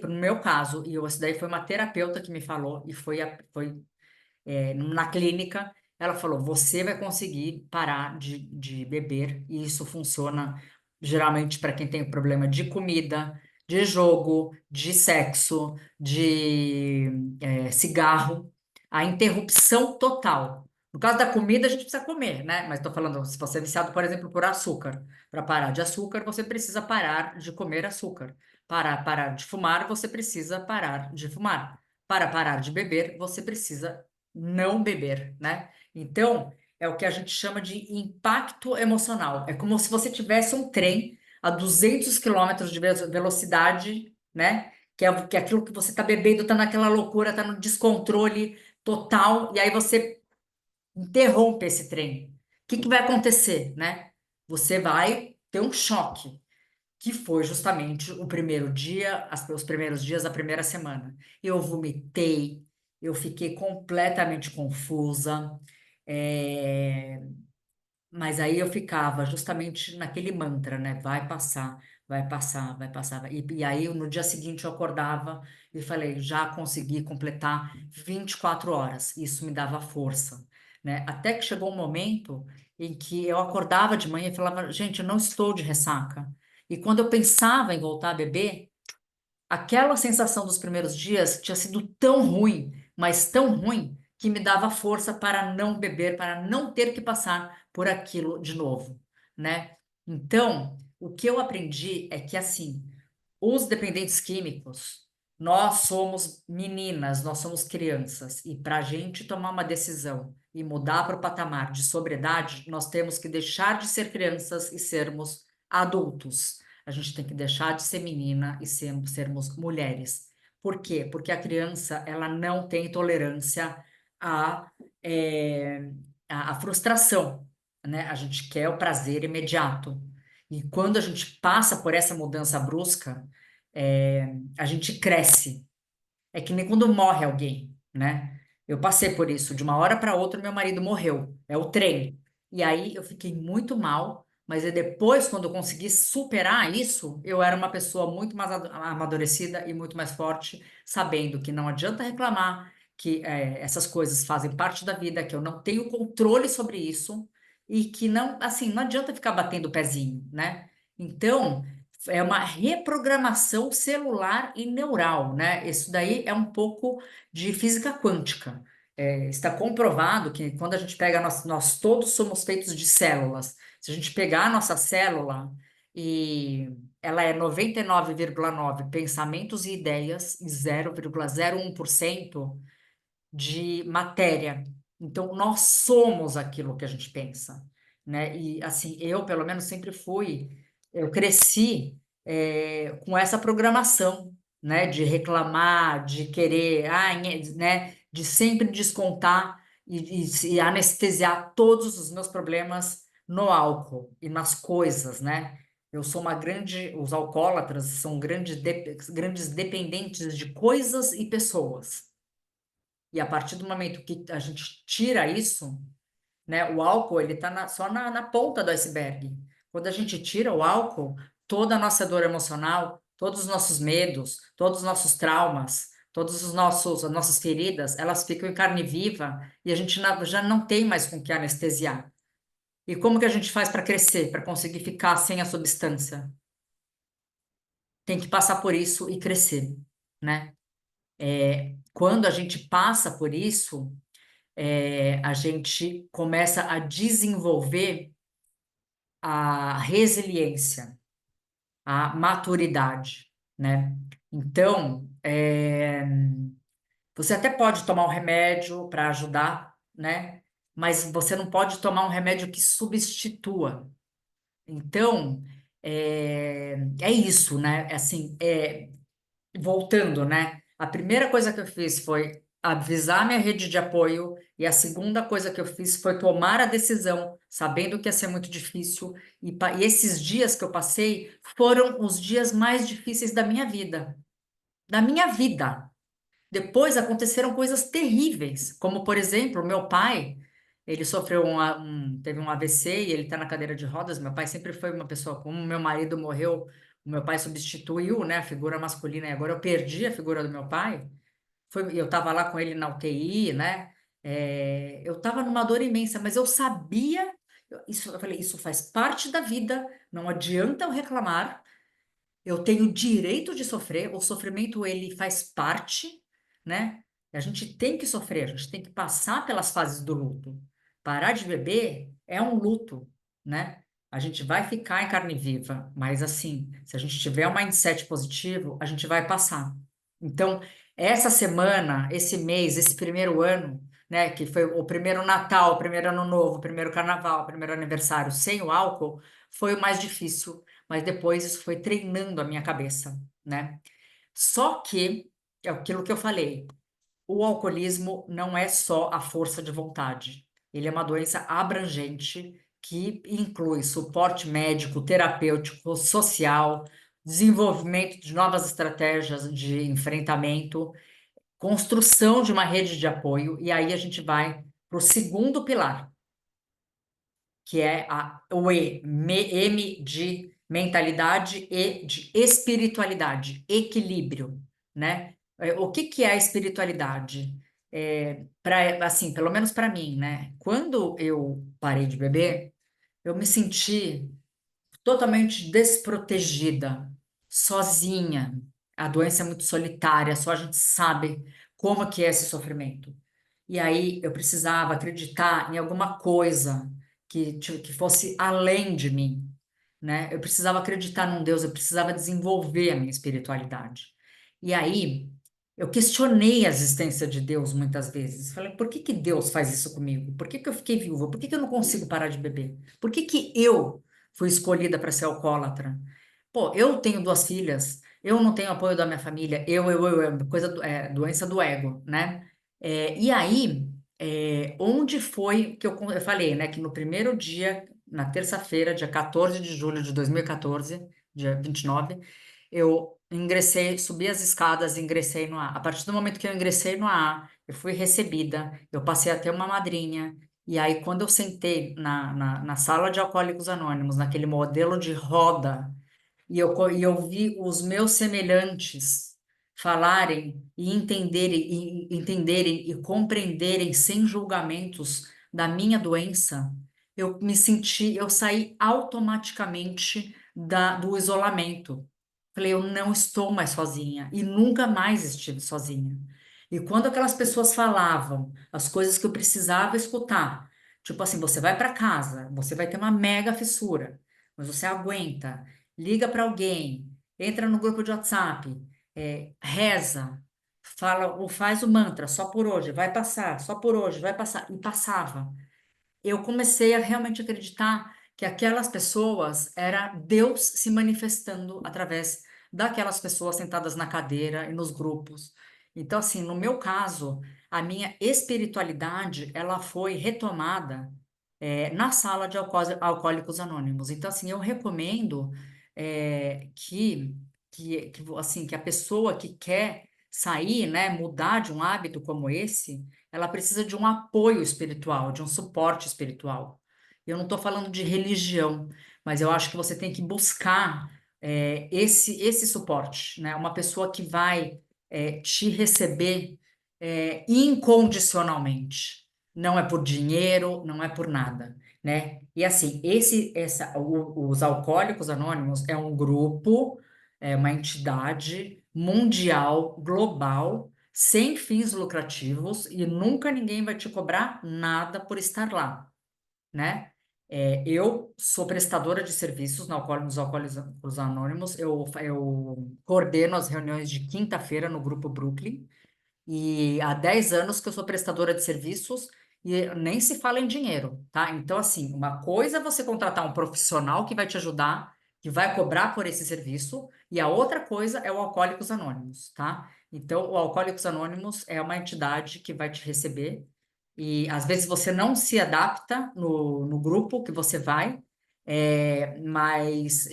[SPEAKER 1] no meu caso, isso daí foi uma terapeuta que me falou, e na clínica, ela falou: você vai conseguir parar de beber, e isso funciona geralmente para quem tem problema de comida, de jogo, de sexo, de cigarro, a interrupção total. No caso da comida, a gente precisa comer, né? Mas estou falando, se você é viciado, por exemplo, por açúcar, para parar de açúcar, você precisa parar de comer açúcar. Para parar de fumar, você precisa parar de fumar. Para parar de beber, você precisa não beber, né? Então, é o que a gente chama de impacto emocional. É como se você tivesse um trem a 200 quilômetros de velocidade, né? Que é aquilo que você está bebendo, está naquela loucura, está no descontrole total, e aí você interrompe esse trem. O que que vai acontecer, né? Você vai ter um choque, que foi justamente o primeiro dia, os primeiros dias da primeira semana. Eu vomitei, eu fiquei completamente confusa, é, mas aí eu ficava justamente naquele mantra, né? Vai passar, vai passar, vai passar. E aí no dia seguinte eu acordava e falei, já consegui completar 24 horas. Isso me dava força, né? Até que chegou um momento em que eu acordava de manhã e falava, gente, eu não estou de ressaca. E quando eu pensava em voltar a beber, aquela sensação dos primeiros dias tinha sido tão ruim, mas tão ruim, que me dava força para não beber, para não ter que passar por aquilo de novo, né? Então, o que eu aprendi é que, assim, os dependentes químicos, nós somos meninas, nós somos crianças, e para a gente tomar uma decisão e mudar para o patamar de sobriedade, nós temos que deixar de ser crianças e sermos adultos. A gente tem que deixar de ser menina e sermos mulheres. Por quê? Porque a criança, ela não tem tolerância à, eh, à frustração, né? A gente quer o prazer imediato. E quando a gente passa por essa mudança brusca, a gente cresce. É que nem quando morre alguém, né? Eu passei por isso. De uma hora para outra, meu marido morreu. É o trem. E aí eu fiquei muito mal, mas aí depois, quando eu consegui superar isso, eu era uma pessoa muito mais amadurecida e muito mais forte, sabendo que não adianta reclamar, que essas coisas fazem parte da vida, que eu não tenho controle sobre isso e que não, assim, não adianta ficar batendo o pezinho, né? Então, é uma reprogramação celular e neural, né? Isso daí é um pouco de física quântica. Está comprovado que quando a gente pega, nós todos somos feitos de células. Se a gente pegar a nossa célula e ela é 99,9 pensamentos e ideias e 0,01% de matéria. Então, nós somos aquilo que a gente pensa, né? E assim, eu, pelo menos, sempre fui, eu cresci com essa programação, né? De reclamar, de querer, né? De sempre descontar e anestesiar todos os meus problemas no álcool e nas coisas, né? Eu sou uma grande, os alcoólatras são grandes dependentes de coisas e pessoas. E a partir do momento que a gente tira isso, né, o álcool ele está só na ponta do iceberg. Quando a gente tira o álcool, toda a nossa dor emocional, todos os nossos medos, todos os nossos traumas, as nossas feridas, elas ficam em carne viva e a gente já não tem mais com que anestesiar. E como que a gente faz para crescer, para conseguir ficar sem a substância? Tem que passar por isso e crescer, né? Quando a gente passa por isso, a gente começa a desenvolver a resiliência, a maturidade, né? Então, você até pode tomar um remédio para ajudar, né? Mas você não pode tomar um remédio que substitua. Então, é isso, né? Assim, voltando, né? A primeira coisa que eu fiz foi avisar minha rede de apoio, e a segunda coisa que eu fiz foi tomar a decisão, sabendo que ia ser muito difícil. E esses dias que eu passei foram os dias mais difíceis da minha vida. Da minha vida. Depois aconteceram coisas terríveis, como por exemplo, meu pai, ele sofreu teve um AVC e ele está na cadeira de rodas. Meu pai sempre foi uma pessoa, como meu marido morreu, o meu pai substituiu, né, a figura masculina e agora eu perdi a figura do meu pai. Eu estava lá com ele na UTI, né? Eu estava numa dor imensa, mas eu sabia, eu falei, isso faz parte da vida, não adianta eu reclamar. Eu tenho direito de sofrer, o sofrimento ele faz parte, né? A gente tem que sofrer, a gente tem que passar pelas fases do luto. Parar de beber é um luto, né? A gente vai ficar em carne viva, mas assim, se a gente tiver um mindset positivo, a gente vai passar. Então, essa semana, esse mês, esse primeiro ano, né, que foi o primeiro Natal, o primeiro Ano Novo, o primeiro Carnaval, o primeiro aniversário sem o álcool, foi o mais difícil, mas depois isso foi treinando a minha cabeça, né? Só que, é aquilo que eu falei, o alcoolismo não é só a força de vontade. Ele é uma doença abrangente que inclui suporte médico, terapêutico, social, desenvolvimento de novas estratégias de enfrentamento, construção de uma rede de apoio, e aí a gente vai para o segundo pilar, que é o M de mentalidade e de espiritualidade, equilíbrio, né? O que que é a espiritualidade? Assim, pelo menos para mim, né? Quando eu parei de beber, eu me senti totalmente desprotegida, sozinha. A doença é muito solitária, só a gente sabe como que é esse sofrimento. E aí eu precisava acreditar em alguma coisa que fosse além de mim, né? Eu precisava acreditar num Deus, eu precisava desenvolver a minha espiritualidade. E aí eu questionei a existência de Deus muitas vezes. Falei, por que que Deus faz isso comigo? Por que que eu fiquei viúva? Por que que eu não consigo parar de beber? Por que que eu fui escolhida para ser alcoólatra? Pô, eu tenho duas filhas, eu não tenho apoio da minha família, coisa doença do ego, né? E aí, onde foi que eu falei, né, que no primeiro dia, na terça-feira, dia 14 de julho de 2014, dia 29, eu ingressei, subi as escadas e ingressei no A. A partir do momento que eu ingressei no A, eu fui recebida, eu passei a ter uma madrinha, e aí quando eu sentei na sala de Alcoólicos Anônimos, naquele modelo de roda, e eu vi os meus semelhantes falarem e entenderem e compreenderem sem julgamentos da minha doença, eu saí automaticamente do isolamento. Falei, eu não estou mais sozinha e nunca mais estive sozinha. E quando aquelas pessoas falavam as coisas que eu precisava escutar, tipo assim, você vai para casa, você vai ter uma mega fissura, mas você aguenta, liga para alguém, entra no grupo de WhatsApp, reza, fala ou faz o mantra, só por hoje, vai passar, só por hoje, vai passar, e passava. Eu comecei a realmente acreditar que aquelas pessoas era Deus se manifestando através daquelas pessoas sentadas na cadeira e nos grupos. Então, assim, no meu caso, a minha espiritualidade, ela foi retomada na sala de Alcoólicos Anônimos. Então, assim, eu recomendo assim, que a pessoa que quer sair, né, mudar de um hábito como esse, ela precisa de um apoio espiritual, de um suporte espiritual. Eu não estou falando de religião, mas eu acho que você tem que buscar esse suporte, né? Uma pessoa que vai te receber incondicionalmente. Não é por dinheiro, não é por nada, né? E assim, os Alcoólicos Anônimos é um grupo, é uma entidade mundial, global, sem fins lucrativos e nunca ninguém vai te cobrar nada por estar lá, né? Eu sou prestadora de serviços nos Alcoólicos Anônimos, eu coordeno as reuniões de quinta-feira no Grupo Brooklyn, e há 10 anos que eu sou prestadora de serviços e nem se fala em dinheiro, tá? Então, assim, uma coisa é você contratar um profissional que vai te ajudar, que vai cobrar por esse serviço, e a outra coisa é o Alcoólicos Anônimos, tá? Então, o Alcoólicos Anônimos é uma entidade que vai te receber, e às vezes você não se adapta no grupo que você vai, mas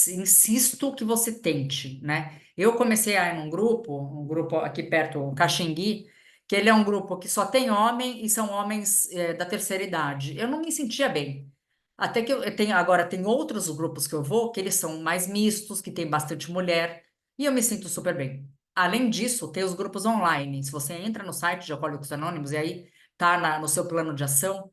[SPEAKER 1] insisto que você tente, né? Eu comecei a ir num grupo, um grupo aqui perto, o Caxingui, que ele é um grupo que só tem homem e são homens da terceira idade. Eu não me sentia bem. Até que agora tem outros grupos que eu vou que eles são mais mistos, que tem bastante mulher, e eu me sinto super bem. Além disso, tem os grupos online. Se você entra no site de Alcoólicos Anônimos e aí tá no seu plano de ação,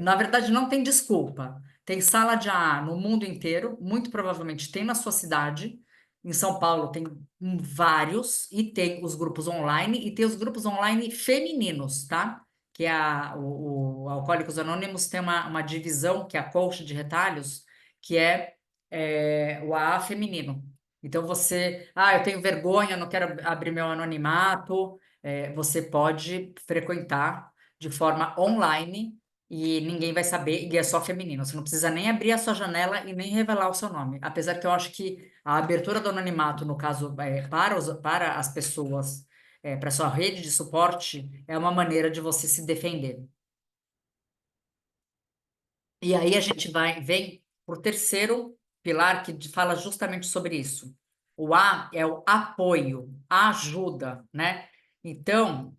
[SPEAKER 1] na verdade não tem desculpa. Tem sala de AA no mundo inteiro, muito provavelmente tem na sua cidade. Em São Paulo tem vários, e tem os grupos online, e tem os grupos online femininos, tá? Que é o Alcoólicos Anônimos tem uma divisão, que é a Colcha de Retalhos, que o AA feminino. Então eu tenho vergonha, não quero abrir meu anonimato, você pode frequentar de forma online e ninguém vai saber, e é só feminino. Você não precisa nem abrir a sua janela e nem revelar o seu nome. Apesar que eu acho que a abertura do anonimato, no caso, para as pessoas, para sua rede de suporte, é uma maneira de você se defender. E aí a gente vem por terceiro pilar que fala justamente sobre isso. O A é o apoio, a ajuda, né? Então,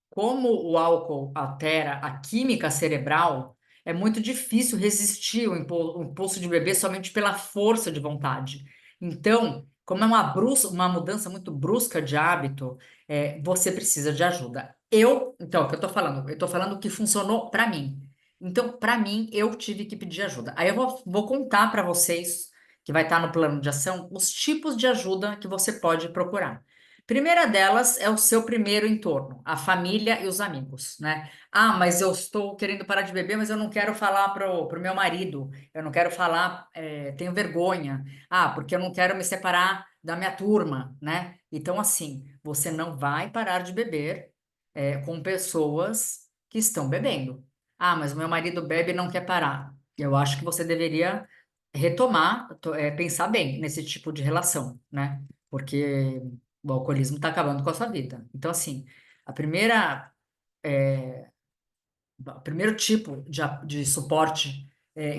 [SPEAKER 1] como o álcool altera a química cerebral, é muito difícil resistir o impulso de beber somente pela força de vontade. Então, como é uma mudança muito brusca de hábito, você precisa de ajuda. Então, o que eu estou falando? Eu estou falando o que funcionou para mim. Então, para mim, eu tive que pedir ajuda. Aí eu vou contar para vocês, que vai estar no plano de ação, os tipos de ajuda que você pode procurar. Primeira delas é o seu primeiro entorno, a família e os amigos, né? Ah, mas eu estou querendo parar de beber, mas eu não quero falar pro meu marido, eu não quero falar, tenho vergonha. Ah, porque eu não quero me separar da minha turma, né? Então, assim, você não vai parar de beber, com pessoas que estão bebendo. Ah, mas o meu marido bebe e não quer parar. Eu acho que você deveria retomar, pensar bem nesse tipo de relação, né? Porque o alcoolismo está acabando com a sua vida. Então, assim, a primeira, é, o primeiro tipo de suporte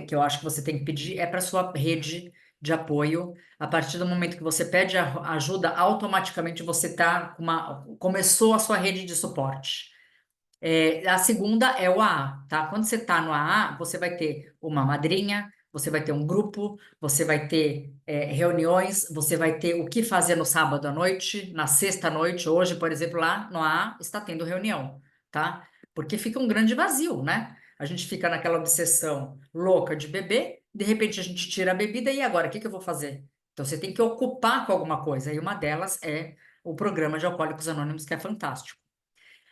[SPEAKER 1] que eu acho que você tem que pedir é para sua rede de apoio. A partir do momento que você pede ajuda, automaticamente você começou a sua rede de suporte. A segunda é o AA, tá? Quando você está no AA, você vai ter uma madrinha, você vai ter um grupo, você vai ter reuniões, você vai ter o que fazer no sábado à noite, na sexta à noite. Hoje, por exemplo, lá no AA está tendo reunião, tá? Porque fica um grande vazio, né? A gente fica naquela obsessão louca de beber, de repente a gente tira a bebida e agora, o que que eu vou fazer? Então você tem que ocupar com alguma coisa, e uma delas é o programa de Alcoólicos Anônimos, que é fantástico.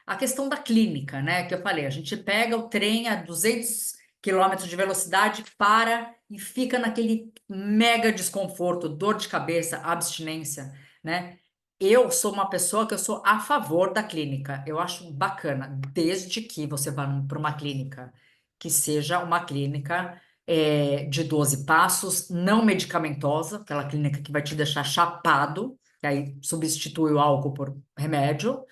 [SPEAKER 1] A questão da clínica, né, que eu falei, a gente pega o trem a 200 quilômetros de velocidade, para e fica naquele mega desconforto, dor de cabeça, abstinência, né? Eu sou uma pessoa que eu sou a favor da clínica. Eu acho bacana, desde que você vá para uma clínica que seja uma clínica de 12 passos, não medicamentosa, aquela clínica que vai te deixar chapado, que aí substitui o álcool por remédio.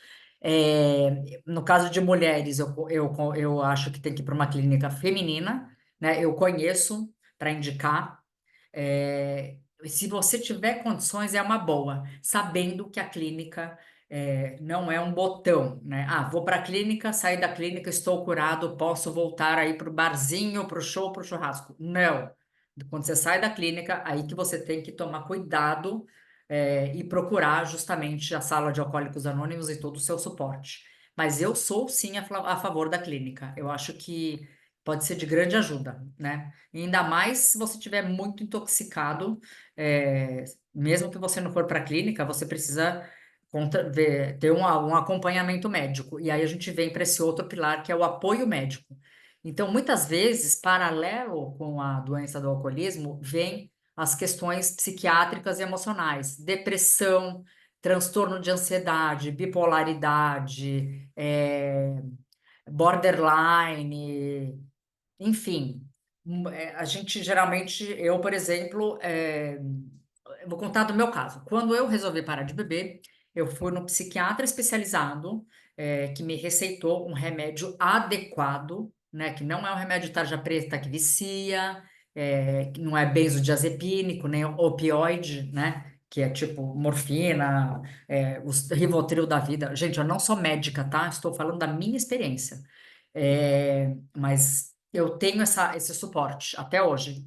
[SPEAKER 1] No caso de mulheres, eu acho que tem que ir para uma clínica feminina, né? Eu conheço para indicar. Se você tiver condições, é uma boa, sabendo que a clínica não é um botão, né? Ah, vou para a clínica, saí da clínica, estou curado, posso voltar aí para o barzinho, para o show, para o churrasco. Não. Quando você sai da clínica, aí que você tem que tomar cuidado e procurar justamente a sala de alcoólicos anônimos e todo o seu suporte. Mas eu sou sim a favor da clínica. Eu acho que pode ser de grande ajuda, né? E ainda mais se você estiver muito intoxicado, é, mesmo que você não for para a clínica, você precisa ter um acompanhamento médico. E aí a gente vem para esse outro pilar que é o apoio médico. Então, muitas vezes, paralelo com a doença do alcoolismo, vem as questões psiquiátricas e emocionais, depressão, transtorno de ansiedade, bipolaridade, borderline, enfim. A gente geralmente, eu, por exemplo, eu vou contar do meu caso. Quando eu resolvi parar de beber, eu fui no psiquiatra especializado, que me receitou um remédio adequado, né? Que não é um remédio tarja preta que vicia, que não é benzodiazepínico, nem opioide, né? Que é tipo morfina, os Rivotril da vida. Gente, eu não sou médica, tá? Estou falando da minha experiência. Mas eu tenho esse suporte até hoje.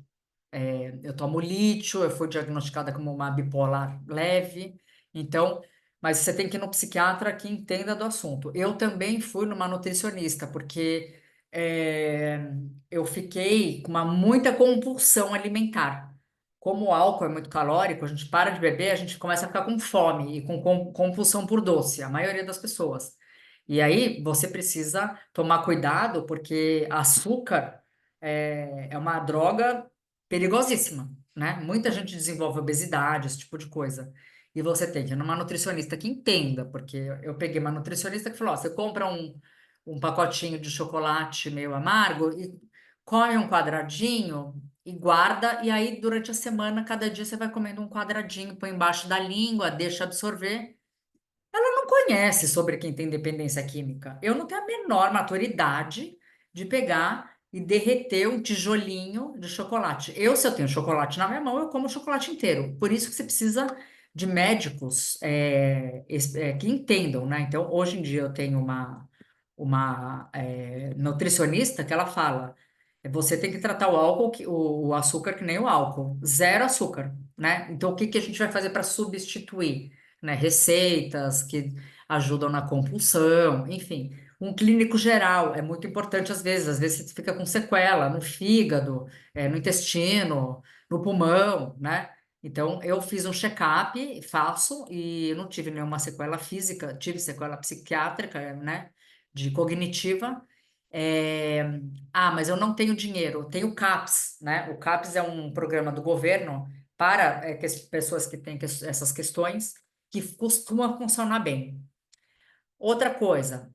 [SPEAKER 1] Eu tomo lítio, eu fui diagnosticada como uma bipolar leve, então, mas você tem que ir no psiquiatra que entenda do assunto. Eu também fui numa nutricionista, porque é, eu fiquei com muita compulsão alimentar. Como o álcool é muito calórico, a gente para de beber, a gente começa a ficar com fome e com compulsão por doce, a maioria das pessoas. E aí você precisa tomar cuidado, porque açúcar é uma droga perigosíssima, né? Muita gente desenvolve obesidade, esse tipo de coisa. E você tem que ir numa nutricionista que entenda, porque eu peguei uma nutricionista que falou: ó, você compra um pacotinho de chocolate meio amargo e come um quadradinho e guarda, e aí durante a semana, cada dia você vai comendo um quadradinho, põe embaixo da língua, deixa absorver. Não conhece sobre quem tem dependência química. Eu não tenho a menor maturidade de pegar e derreter um tijolinho de chocolate. Se eu tenho chocolate na minha mão, eu como o chocolate inteiro. Por isso que você precisa de médicos que entendam, né? Então, hoje em dia eu tenho uma nutricionista que ela fala, você tem que tratar o álcool, o açúcar que nem o álcool, zero açúcar, né? Então, o que que a gente vai fazer para substituir? Né, receitas que ajudam na compulsão, enfim. Um clínico geral é muito importante às vezes você fica com sequela no fígado, no intestino, no pulmão, né? Então, eu fiz um check-up, faço, e não tive nenhuma sequela física, tive sequela psiquiátrica, né? De cognitiva. É, mas eu não tenho dinheiro, eu tenho o CAPS, né? O CAPS é um programa do governo para pessoas que têm essas questões que costuma funcionar bem. Outra coisa,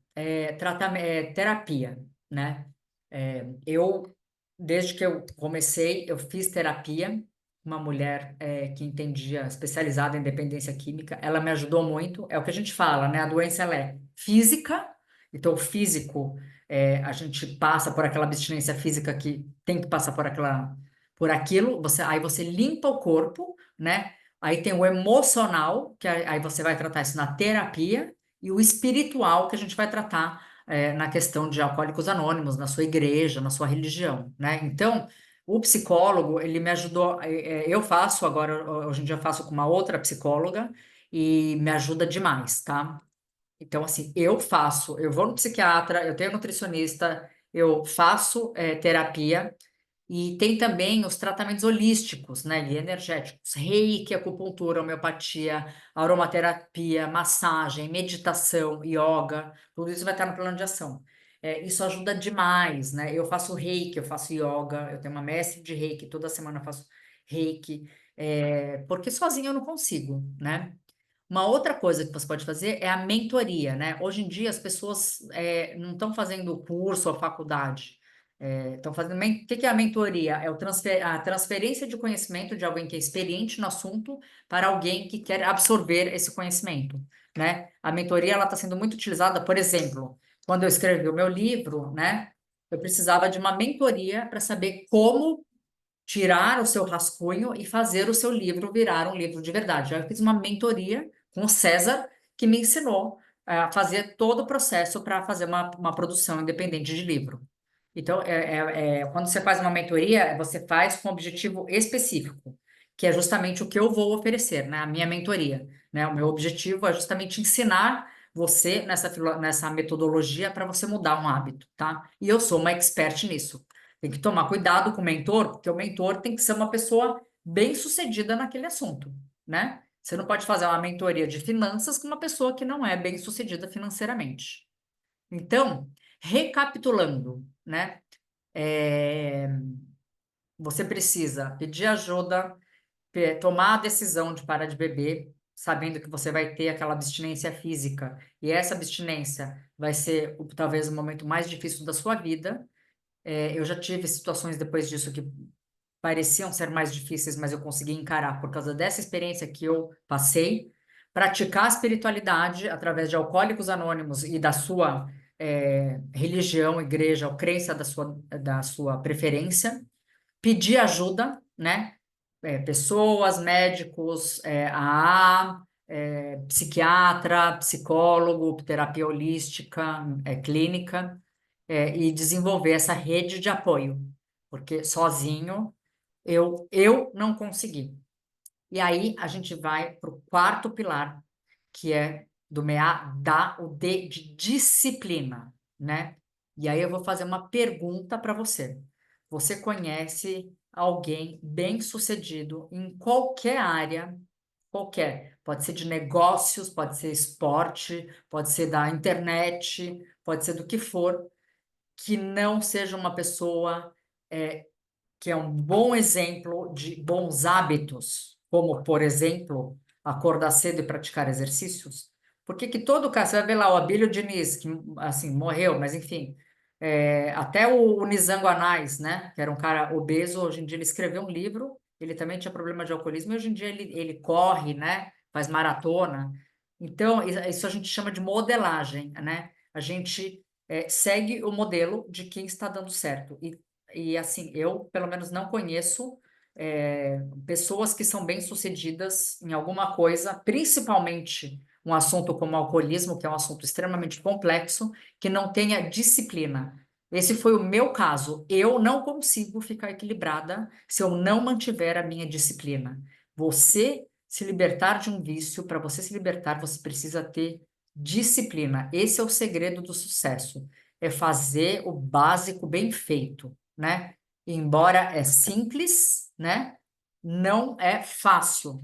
[SPEAKER 1] terapia, né? Desde que eu comecei, eu fiz terapia, uma mulher que entendia, especializada em dependência química, ela me ajudou muito. É o que a gente fala, né? A doença ela é física, então o físico, a gente passa por aquela abstinência física que tem que passar por aquilo, aí você limpa o corpo, né? Aí tem o emocional, que aí você vai tratar isso na terapia, e o espiritual, que a gente vai tratar na questão de Alcoólicos Anônimos, na sua igreja, na sua religião, né? Então, o psicólogo, ele me ajudou, eu faço agora, hoje em dia eu faço com uma outra psicóloga, e me ajuda demais, tá? Então, assim, eu vou no psiquiatra, eu tenho nutricionista, eu faço terapia, e tem também os tratamentos holísticos, né, e energéticos, reiki, acupuntura, homeopatia, aromaterapia, massagem, meditação, yoga, tudo isso vai estar no plano de ação. Isso ajuda demais, né? Eu faço reiki, eu faço yoga, eu tenho uma mestre de reiki, toda semana eu faço reiki, porque sozinha eu não consigo, né? Uma outra coisa que você pode fazer é a mentoria, né? Hoje em dia as pessoas não estão fazendo curso ou faculdade, estão fazendo. O que que é a mentoria? É a transferência de conhecimento de alguém que é experiente no assunto para alguém que quer absorver esse conhecimento, né? A mentoria ela está sendo muito utilizada, por exemplo, quando eu escrevi o meu livro, né? Eu precisava de uma mentoria para saber como tirar o seu rascunho e fazer o seu livro virar um livro de verdade. Eu fiz uma mentoria com o César, que me ensinou a fazer todo o processo para fazer uma produção independente de livro. Então, quando você faz uma mentoria, você faz com um objetivo específico, que é justamente o que eu vou oferecer, né? A minha mentoria, né? O meu objetivo é justamente ensinar você nessa metodologia para você mudar um hábito, tá? E eu sou uma expert nisso. Tem que tomar cuidado com o mentor, porque o mentor tem que ser uma pessoa bem-sucedida naquele assunto, né? Você não pode fazer uma mentoria de finanças com uma pessoa que não é bem-sucedida financeiramente. Então, recapitulando, né? É, Você precisa pedir ajuda, tomar a decisão de parar de beber, sabendo que você vai ter aquela abstinência física, e essa abstinência vai ser talvez o momento mais difícil da sua vida. Eu já tive situações depois disso que pareciam ser mais difíceis, mas eu consegui encarar por causa dessa experiência que eu passei. Praticar a espiritualidade através de Alcoólicos Anônimos e da sua religião, igreja ou crença da sua preferência. Pedir ajuda, né? Pessoas, médicos, psiquiatra, psicólogo, terapia holística, clínica, e desenvolver essa rede de apoio, porque sozinho eu não consegui. E aí a gente vai para o quarto pilar, que é do MEA, dá o D de disciplina, né? E aí eu vou fazer uma pergunta para você. Você conhece alguém bem-sucedido em qualquer área, qualquer? Pode ser de negócios, pode ser esporte, pode ser da internet, pode ser do que for, que não seja uma pessoa que é um bom exemplo de bons hábitos, como, por exemplo, acordar cedo e praticar exercícios? Por que que todo caso, você vai ver lá o Abílio Diniz, que assim, morreu, mas enfim, até o Nizango Anais, né, que era um cara obeso, hoje em dia ele escreveu um livro, ele também tinha problema de alcoolismo, e hoje em dia ele corre, né, faz maratona. Então, isso a gente chama de modelagem, né? A gente segue o modelo de quem está dando certo. E assim, eu pelo menos não conheço pessoas que são bem-sucedidas em alguma coisa, principalmente um assunto como alcoolismo, que é um assunto extremamente complexo, que não tenha disciplina. Esse foi o meu caso. Eu não consigo ficar equilibrada se eu não mantiver a minha disciplina. Você se libertar de um vício, para você se libertar, você precisa ter disciplina. Esse é o segredo do sucesso. É fazer o básico bem feito, né? Embora é simples, né? Não é fácil.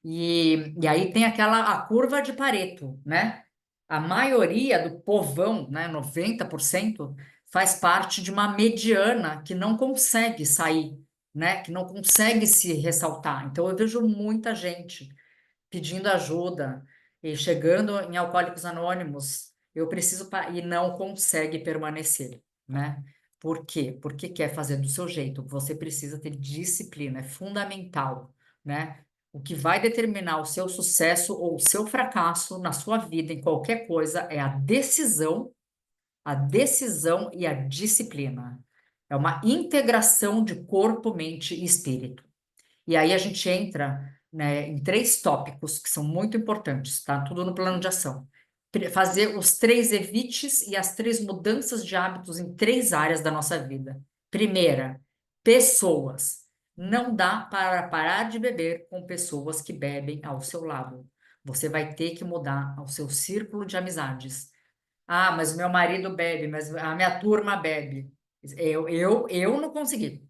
[SPEAKER 1] E aí tem a curva de Pareto, né? A maioria do povão, né, 90%, faz parte de uma mediana que não consegue sair, né? Que não consegue se ressaltar. Então eu vejo muita gente pedindo ajuda e chegando em Alcoólicos Anônimos, eu preciso e não consegue permanecer, né? Por quê? Porque quer fazer do seu jeito. Você precisa ter disciplina, é fundamental, né? O que vai determinar o seu sucesso ou o seu fracasso na sua vida, em qualquer coisa, é a decisão e a disciplina. É uma integração de corpo, mente e espírito. E aí a gente entra, né, em três tópicos que são muito importantes, tá? Tudo no plano de ação. Fazer os três evites e as três mudanças de hábitos em três áreas da nossa vida. Primeira, pessoas. Não dá para parar de beber com pessoas que bebem ao seu lado. Você vai ter que mudar o seu círculo de amizades. Ah, mas o meu marido bebe, mas a minha turma bebe. Eu não consegui,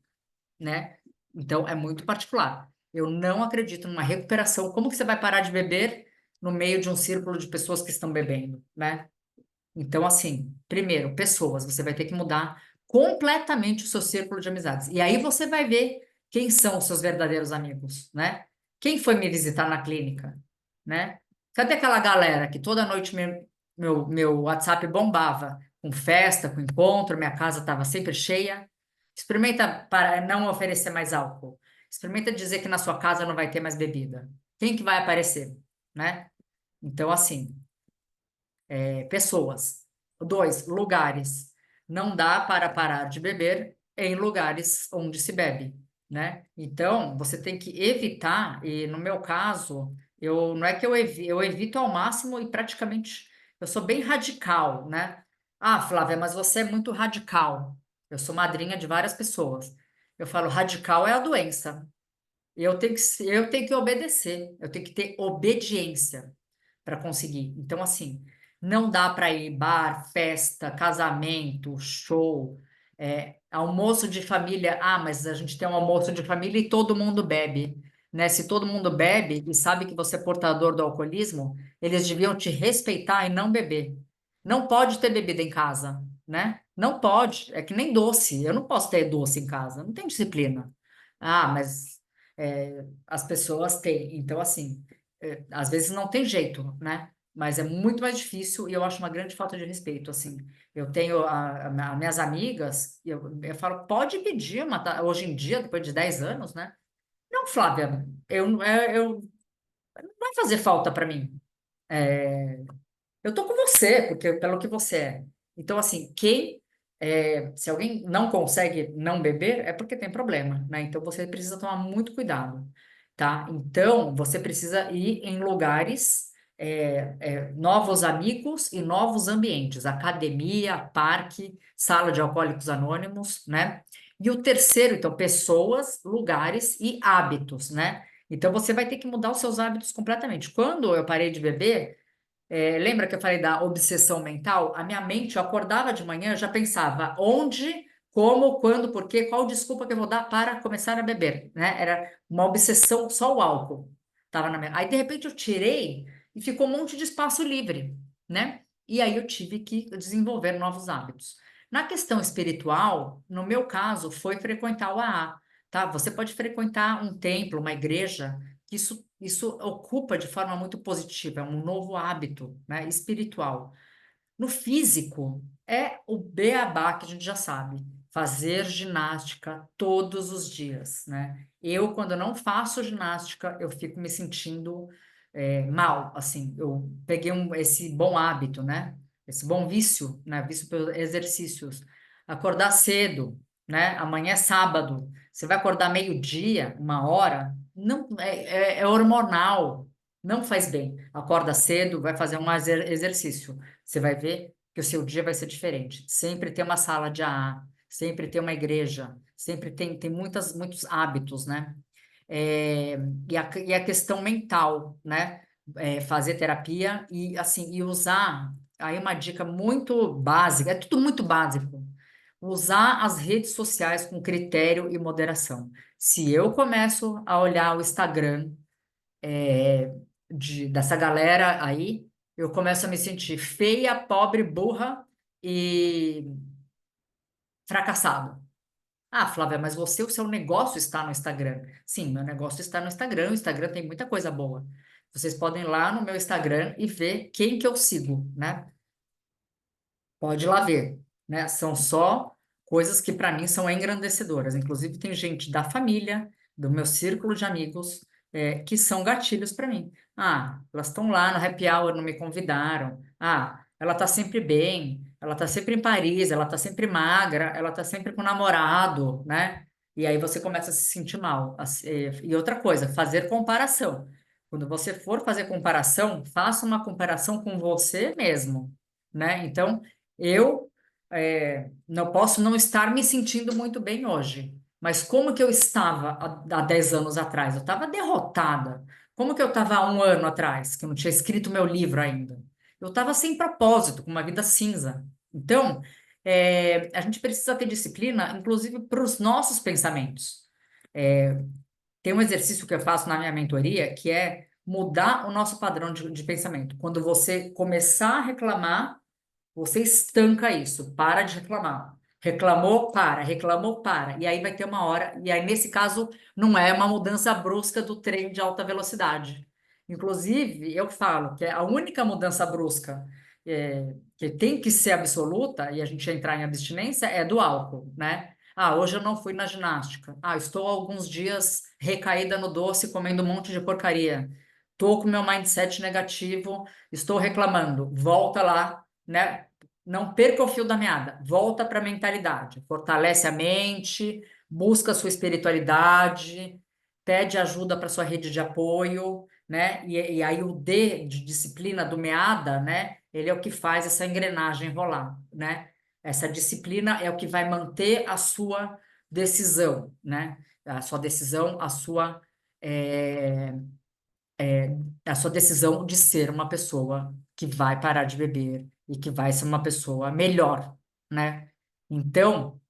[SPEAKER 1] né? Então é muito particular. Eu não acredito numa recuperação. Como que você vai parar de beber no meio de um círculo de pessoas que estão bebendo, né? Então, assim, primeiro, pessoas, você vai ter que mudar completamente o seu círculo de amizades. E aí você vai ver quem são os seus verdadeiros amigos, né? Quem foi me visitar na clínica, né? Cadê aquela galera que toda noite meu WhatsApp bombava com festa, com encontro, minha casa estava sempre cheia? Experimenta para não oferecer mais álcool. Experimenta dizer que na sua casa não vai ter mais bebida. Quem que vai aparecer, né? Então, assim, pessoas. Dois, lugares. Não dá para parar de beber em lugares onde se bebe, né? Então, você tem que evitar, e no meu caso, não é que eu evito ao máximo e praticamente eu sou bem radical, né? Ah, Flávia, mas você é muito radical. Eu sou madrinha de várias pessoas. Eu falo, radical é a doença. Eu tenho que obedecer, eu tenho que ter obediência para conseguir. Então, assim, não dá para ir bar, festa, casamento, show, almoço de família. Ah, mas a gente tem um almoço de família e todo mundo bebe, né? Se todo mundo bebe e sabe que você é portador do alcoolismo, eles deviam te respeitar e não beber. Não pode ter bebida em casa, né? Não pode. É que nem doce. Eu não posso ter doce em casa. Não tem disciplina. Ah, mas as pessoas têm. Então, assim, às vezes não tem jeito, né? Mas é muito mais difícil e eu acho uma grande falta de respeito, assim. Eu tenho minhas amigas, e eu falo, pode pedir hoje em dia, depois de 10 anos, né? Não, Flávia, não vai fazer falta para mim. Eu tô com você, porque pelo que você é. Então, assim, se alguém não consegue não beber, é porque tem problema, né? Então, você precisa tomar muito cuidado, tá? Então, você precisa ir em lugares, novos amigos e novos ambientes, academia, parque, sala de alcoólicos anônimos, né? E o terceiro, então, pessoas, lugares e hábitos, né? Então, você vai ter que mudar os seus hábitos completamente. Quando eu parei de beber, lembra que eu falei da obsessão mental? A minha mente, eu acordava de manhã, eu já pensava onde, como, quando, por quê, qual desculpa que eu vou dar para começar a beber, né? Era uma obsessão, só o álcool estava na minha. Aí, de repente, eu tirei e ficou um monte de espaço livre, né? E aí eu tive que desenvolver novos hábitos. Na questão espiritual, no meu caso, foi frequentar o AA, tá? Você pode frequentar um templo, uma igreja, que isso ocupa de forma muito positiva, é um novo hábito, né, espiritual. No físico, é o beabá que a gente já sabe. Fazer ginástica todos os dias, né? Eu, quando não faço ginástica, eu fico me sentindo mal, assim. Eu peguei esse bom hábito, né? Esse bom vício, né? Vício pelos exercícios. Acordar cedo, né? Amanhã é sábado. Você vai acordar meio-dia, 1 hora? Não, é hormonal. Não faz bem. Acorda cedo, vai fazer um exercício. Você vai ver que o seu dia vai ser diferente. Sempre tem uma sala de AA, sempre tem uma igreja, sempre tem muitos hábitos, né? É, e a questão mental, né? Fazer terapia e assim e usar aí uma dica muito básica, é tudo muito básico. Usar as redes sociais com critério e moderação. Se eu começo a olhar o Instagram é, dessa galera aí, eu começo a me sentir feia, pobre, burra e fracassado. Ah, Flávia, mas você, o seu negócio está no Instagram. Sim, meu negócio está no Instagram. O Instagram tem muita coisa boa. Vocês podem ir lá no meu Instagram e ver quem que eu sigo, né? Pode ir lá ver, né? São só coisas que para mim são engrandecedoras. Inclusive, tem gente da família, do meu círculo de amigos, que são gatilhos para mim. Ah, elas estão lá no happy hour, não me convidaram. Ah, ela está sempre bem, ela está sempre em Paris, ela está sempre magra, ela está sempre com namorado, né? E aí você começa a se sentir mal. E outra coisa, fazer comparação. Quando você for fazer comparação, faça uma comparação com você mesmo, né? Então, eu não posso não estar me sentindo muito bem hoje, mas como que eu estava há 10 anos atrás? Eu estava derrotada. Como que eu estava há 1 ano atrás, que eu não tinha escrito meu livro ainda? Eu estava sem propósito, com uma vida cinza. Então, a gente precisa ter disciplina, inclusive para os nossos pensamentos. É, Tem um exercício que eu faço na minha mentoria, que é mudar o nosso padrão de pensamento. Quando você começar a reclamar, você estanca isso, para de reclamar. Reclamou, para, reclamou, para. E aí vai ter uma hora, e aí nesse caso não é uma mudança brusca do trem de alta velocidade. Inclusive, eu falo que a única mudança brusca que tem que ser absoluta, e a gente entrar em abstinência, é do álcool, né? Ah, hoje eu não fui na ginástica. Ah, estou há alguns dias recaída no doce, comendo um monte de porcaria. Estou com meu mindset negativo, estou reclamando. Volta lá, né? Não perca o fio da meada, volta para a mentalidade, fortalece a mente, busca a sua espiritualidade, pede ajuda para sua rede de apoio, né? E aí o D de disciplina do meada, né? Ele é o que faz essa engrenagem rolar, né? Essa disciplina é o que vai manter a sua decisão, né? A sua decisão, eh, a sua decisão de ser uma pessoa que vai parar de beber e que vai ser uma pessoa melhor, né? Então,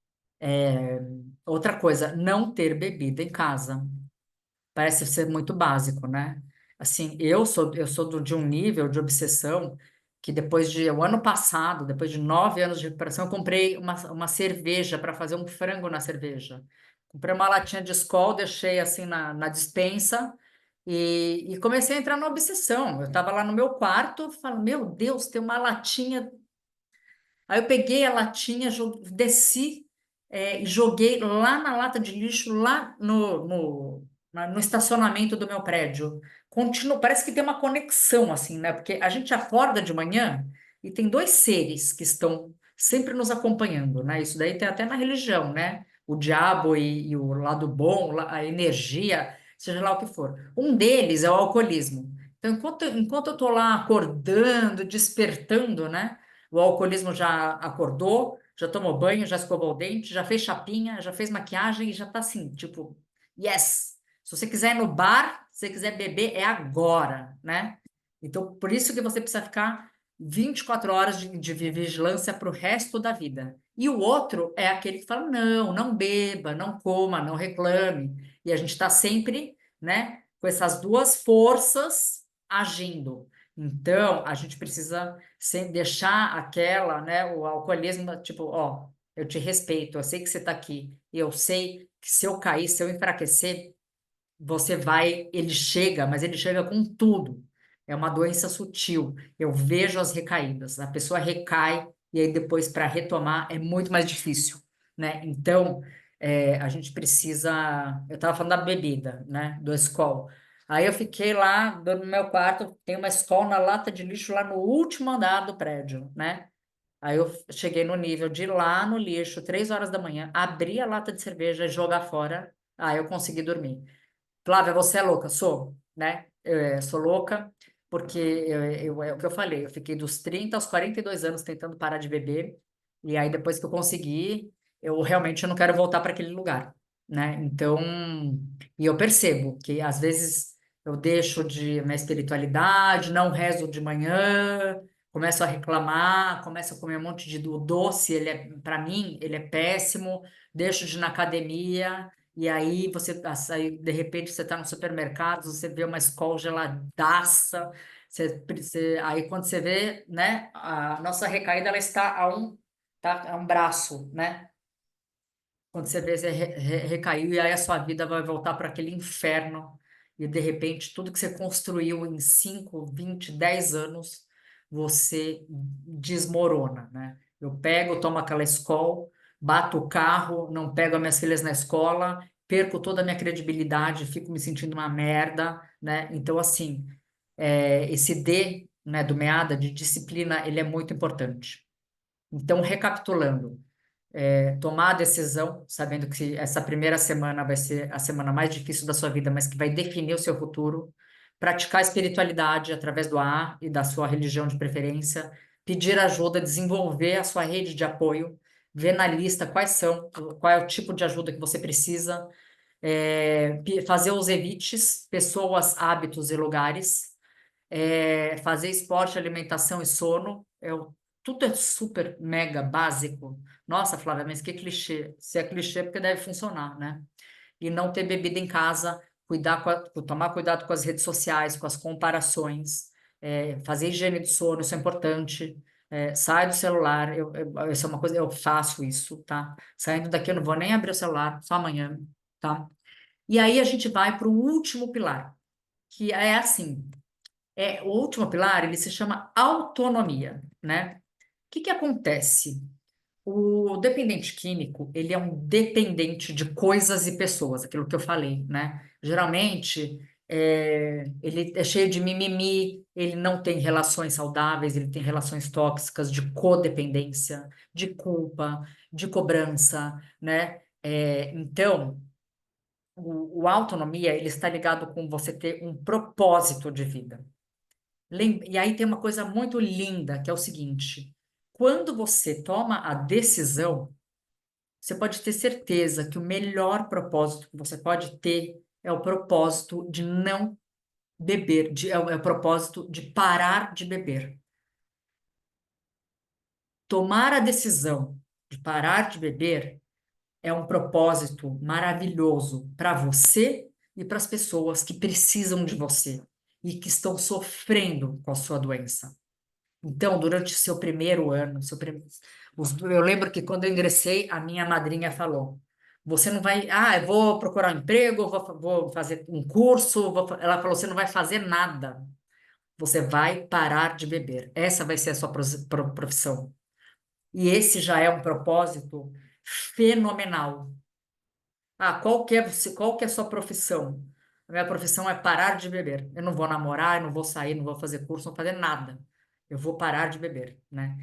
[SPEAKER 1] outra coisa, não ter bebida em casa. Parece ser muito básico, né? Assim, eu sou de um nível de obsessão que o ano passado, depois de 9 anos de recuperação, eu comprei uma cerveja para fazer um frango na cerveja. Comprei uma latinha de Skol, deixei assim na despensa e comecei a entrar na obsessão. Eu estava lá no meu quarto, falo, meu Deus, tem uma latinha. Aí eu peguei a latinha, desci, e joguei lá na lata de lixo, lá no estacionamento do meu prédio. Parece que tem uma conexão, assim, né? Porque a gente acorda de manhã e tem dois seres que estão sempre nos acompanhando, né? Isso daí tem até na religião, né? O diabo e o lado bom, a energia, seja lá o que for. Um deles é o alcoolismo. Então, enquanto eu estou lá acordando, despertando, né? O alcoolismo já acordou, já tomou banho, já escovou o dente, já fez chapinha, já fez maquiagem e já tá assim, tipo, yes. Se você quiser ir no bar, se você quiser beber, é agora, né? Então, por isso que você precisa ficar 24 horas de vigilância para o resto da vida. E o outro é aquele que fala: não, não beba, não coma, não reclame. E a gente está sempre, né, com essas duas forças agindo. Então, a gente precisa sem deixar aquela, né, o alcoolismo, tipo, ó, eu te respeito, eu sei que você está aqui, eu sei que se eu cair, se eu enfraquecer, ele chega, mas ele chega com tudo. É uma doença sutil. Eu vejo as recaídas. A pessoa recai e aí depois para retomar é muito mais difícil, né? Então, a gente precisa. Eu estava falando da bebida, né? Do Skol. Aí eu fiquei lá no meu quarto, tem uma Skol na lata de lixo lá no último andar do prédio, né? Aí eu cheguei no nível de ir lá no lixo, 3 horas da manhã, abrir a lata de cerveja e jogar fora. Aí eu consegui dormir. Flávia, você é louca? Sou, né? Sou louca, porque é o que eu falei, eu fiquei dos 30 aos 42 anos tentando parar de beber, e aí depois que eu consegui, eu realmente não quero voltar para aquele lugar, né? Então, e eu percebo que às vezes eu deixo de minha espiritualidade, não rezo de manhã, começo a reclamar, começo a comer um monte de doce, para mim, ele é péssimo, deixo de ir na academia. E aí aí, de repente você está no supermercado, você vê uma Skol geladaça, aí quando você vê, né, a nossa recaída ela está a um braço, né? Quando você vê, você recaiu e aí a sua vida vai voltar para aquele inferno e de repente tudo que você construiu em 5, 20, 10 anos, você desmorona, né? Eu pego, tomo aquela Skol, bato o carro, não pego as minhas filhas na escola, perco toda a minha credibilidade, fico me sentindo uma merda, né? Então, assim, esse D, né, do MEADA, de disciplina, ele é muito importante. Então, recapitulando, tomar a decisão, sabendo que essa primeira semana vai ser a semana mais difícil da sua vida, mas que vai definir o seu futuro. Praticar a espiritualidade através do AA e da sua religião de preferência. Pedir ajuda, desenvolver a sua rede de apoio, ver na lista qual é o tipo de ajuda que você precisa. Fazer os evites, pessoas, hábitos e lugares, fazer esporte, alimentação e sono. Tudo é super mega básico. Nossa, Flávia, mas que clichê. Se é clichê, é porque deve funcionar, né? E não ter bebida em casa, tomar cuidado com as redes sociais, com as comparações, fazer higiene do sono, isso é importante. Sai do celular, isso é uma coisa, eu faço isso, tá? Saindo daqui, eu não vou nem abrir o celular, só amanhã, tá? E aí a gente vai para o último pilar, que é assim. O último pilar, ele se chama autonomia, né? O que que acontece? O dependente químico, ele é um dependente de coisas e pessoas, aquilo que eu falei, né? Geralmente, ele é cheio de mimimi, ele não tem relações saudáveis, ele tem relações tóxicas de codependência, de culpa, de cobrança, né? Então, o autonomia, ele está ligado com você ter um propósito de vida. E aí tem uma coisa muito linda, que é o seguinte: quando você toma a decisão, você pode ter certeza que o melhor propósito que você pode ter é o propósito de não beber, é o propósito de parar de beber. Tomar a decisão de parar de beber é um propósito maravilhoso para você e para as pessoas que precisam de você e que estão sofrendo com a sua doença. Então, durante o seu primeiro ano, eu lembro que quando eu ingressei, a minha madrinha falou: Você não vai, eu vou procurar um emprego, vou fazer um curso. Ela falou: Você não vai fazer nada, você vai parar de beber. Essa vai ser a sua profissão. E esse já é um propósito fenomenal. Qual que é a sua profissão? A minha profissão é parar de beber. Eu não vou namorar, eu não vou sair, não vou fazer curso, não vou fazer nada. Eu vou parar de beber, né?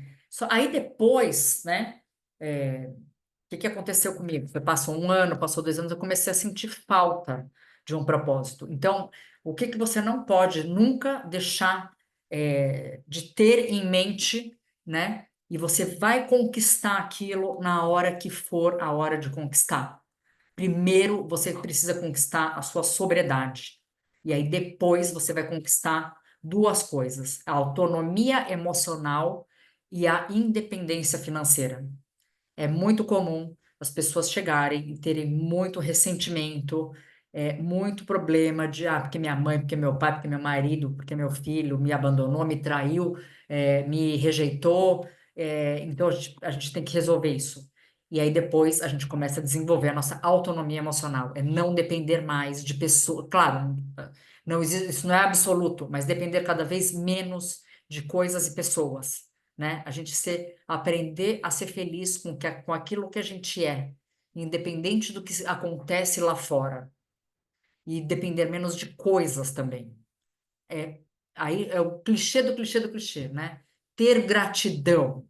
[SPEAKER 1] Aí depois, né? O que que aconteceu comigo? Passou um ano, passou 2 anos, eu comecei a sentir falta de um propósito. Então, o que que você não pode nunca deixar de ter em mente, né? E você vai conquistar aquilo na hora que for a hora de conquistar. Primeiro, você precisa conquistar a sua sobriedade. E aí, depois, você vai conquistar duas coisas: a autonomia emocional e a independência financeira. É muito comum as pessoas chegarem e terem muito ressentimento, muito problema porque minha mãe, porque meu pai, porque meu marido, porque meu filho me abandonou, me traiu, me rejeitou. Então, a gente tem que resolver isso. E aí depois a gente começa a desenvolver a nossa autonomia emocional, é não depender mais de pessoas. Claro, não existe, isso não é absoluto, mas depender cada vez menos de coisas e pessoas, né? A gente aprender a ser feliz com aquilo que a gente é, independente do que acontece lá fora, e depender menos de coisas também. É, aí é o clichê do clichê do clichê, né? Ter gratidão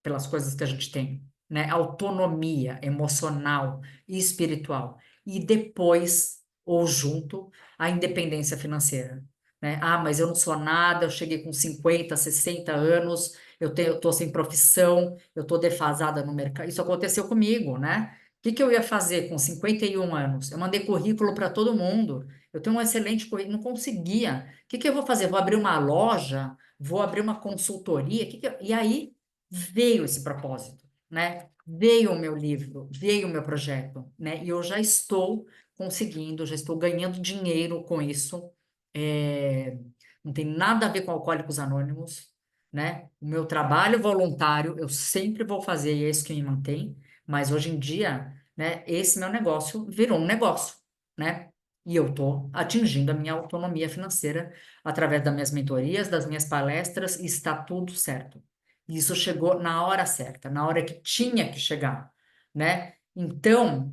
[SPEAKER 1] pelas coisas que a gente tem, né? Autonomia emocional e espiritual. E depois, ou junto, a independência financeira, né? Ah, mas eu não sou nada, eu cheguei com 50, 60 anos, eu tô sem profissão, eu tô defasada no mercado. Isso aconteceu comigo, né? O que que eu ia fazer com 51 anos? Eu mandei currículo para todo mundo. Eu tenho um excelente currículo, não conseguia. O que que eu vou fazer? Vou abrir uma loja? Vou abrir uma consultoria? E aí veio esse propósito, né? Veio o meu livro, veio o meu projeto, né? E eu já estou conseguindo, já estou ganhando dinheiro com isso. É, não tem nada a ver com Alcoólicos Anônimos, né? O meu trabalho voluntário eu sempre vou fazer e é isso que me mantém. Mas hoje em dia, né? Esse meu negócio virou um negócio, né? E eu estou atingindo a minha autonomia financeira através das minhas mentorias, das minhas palestras, e está tudo certo. Isso chegou na hora certa, na hora que tinha que chegar, né? Então,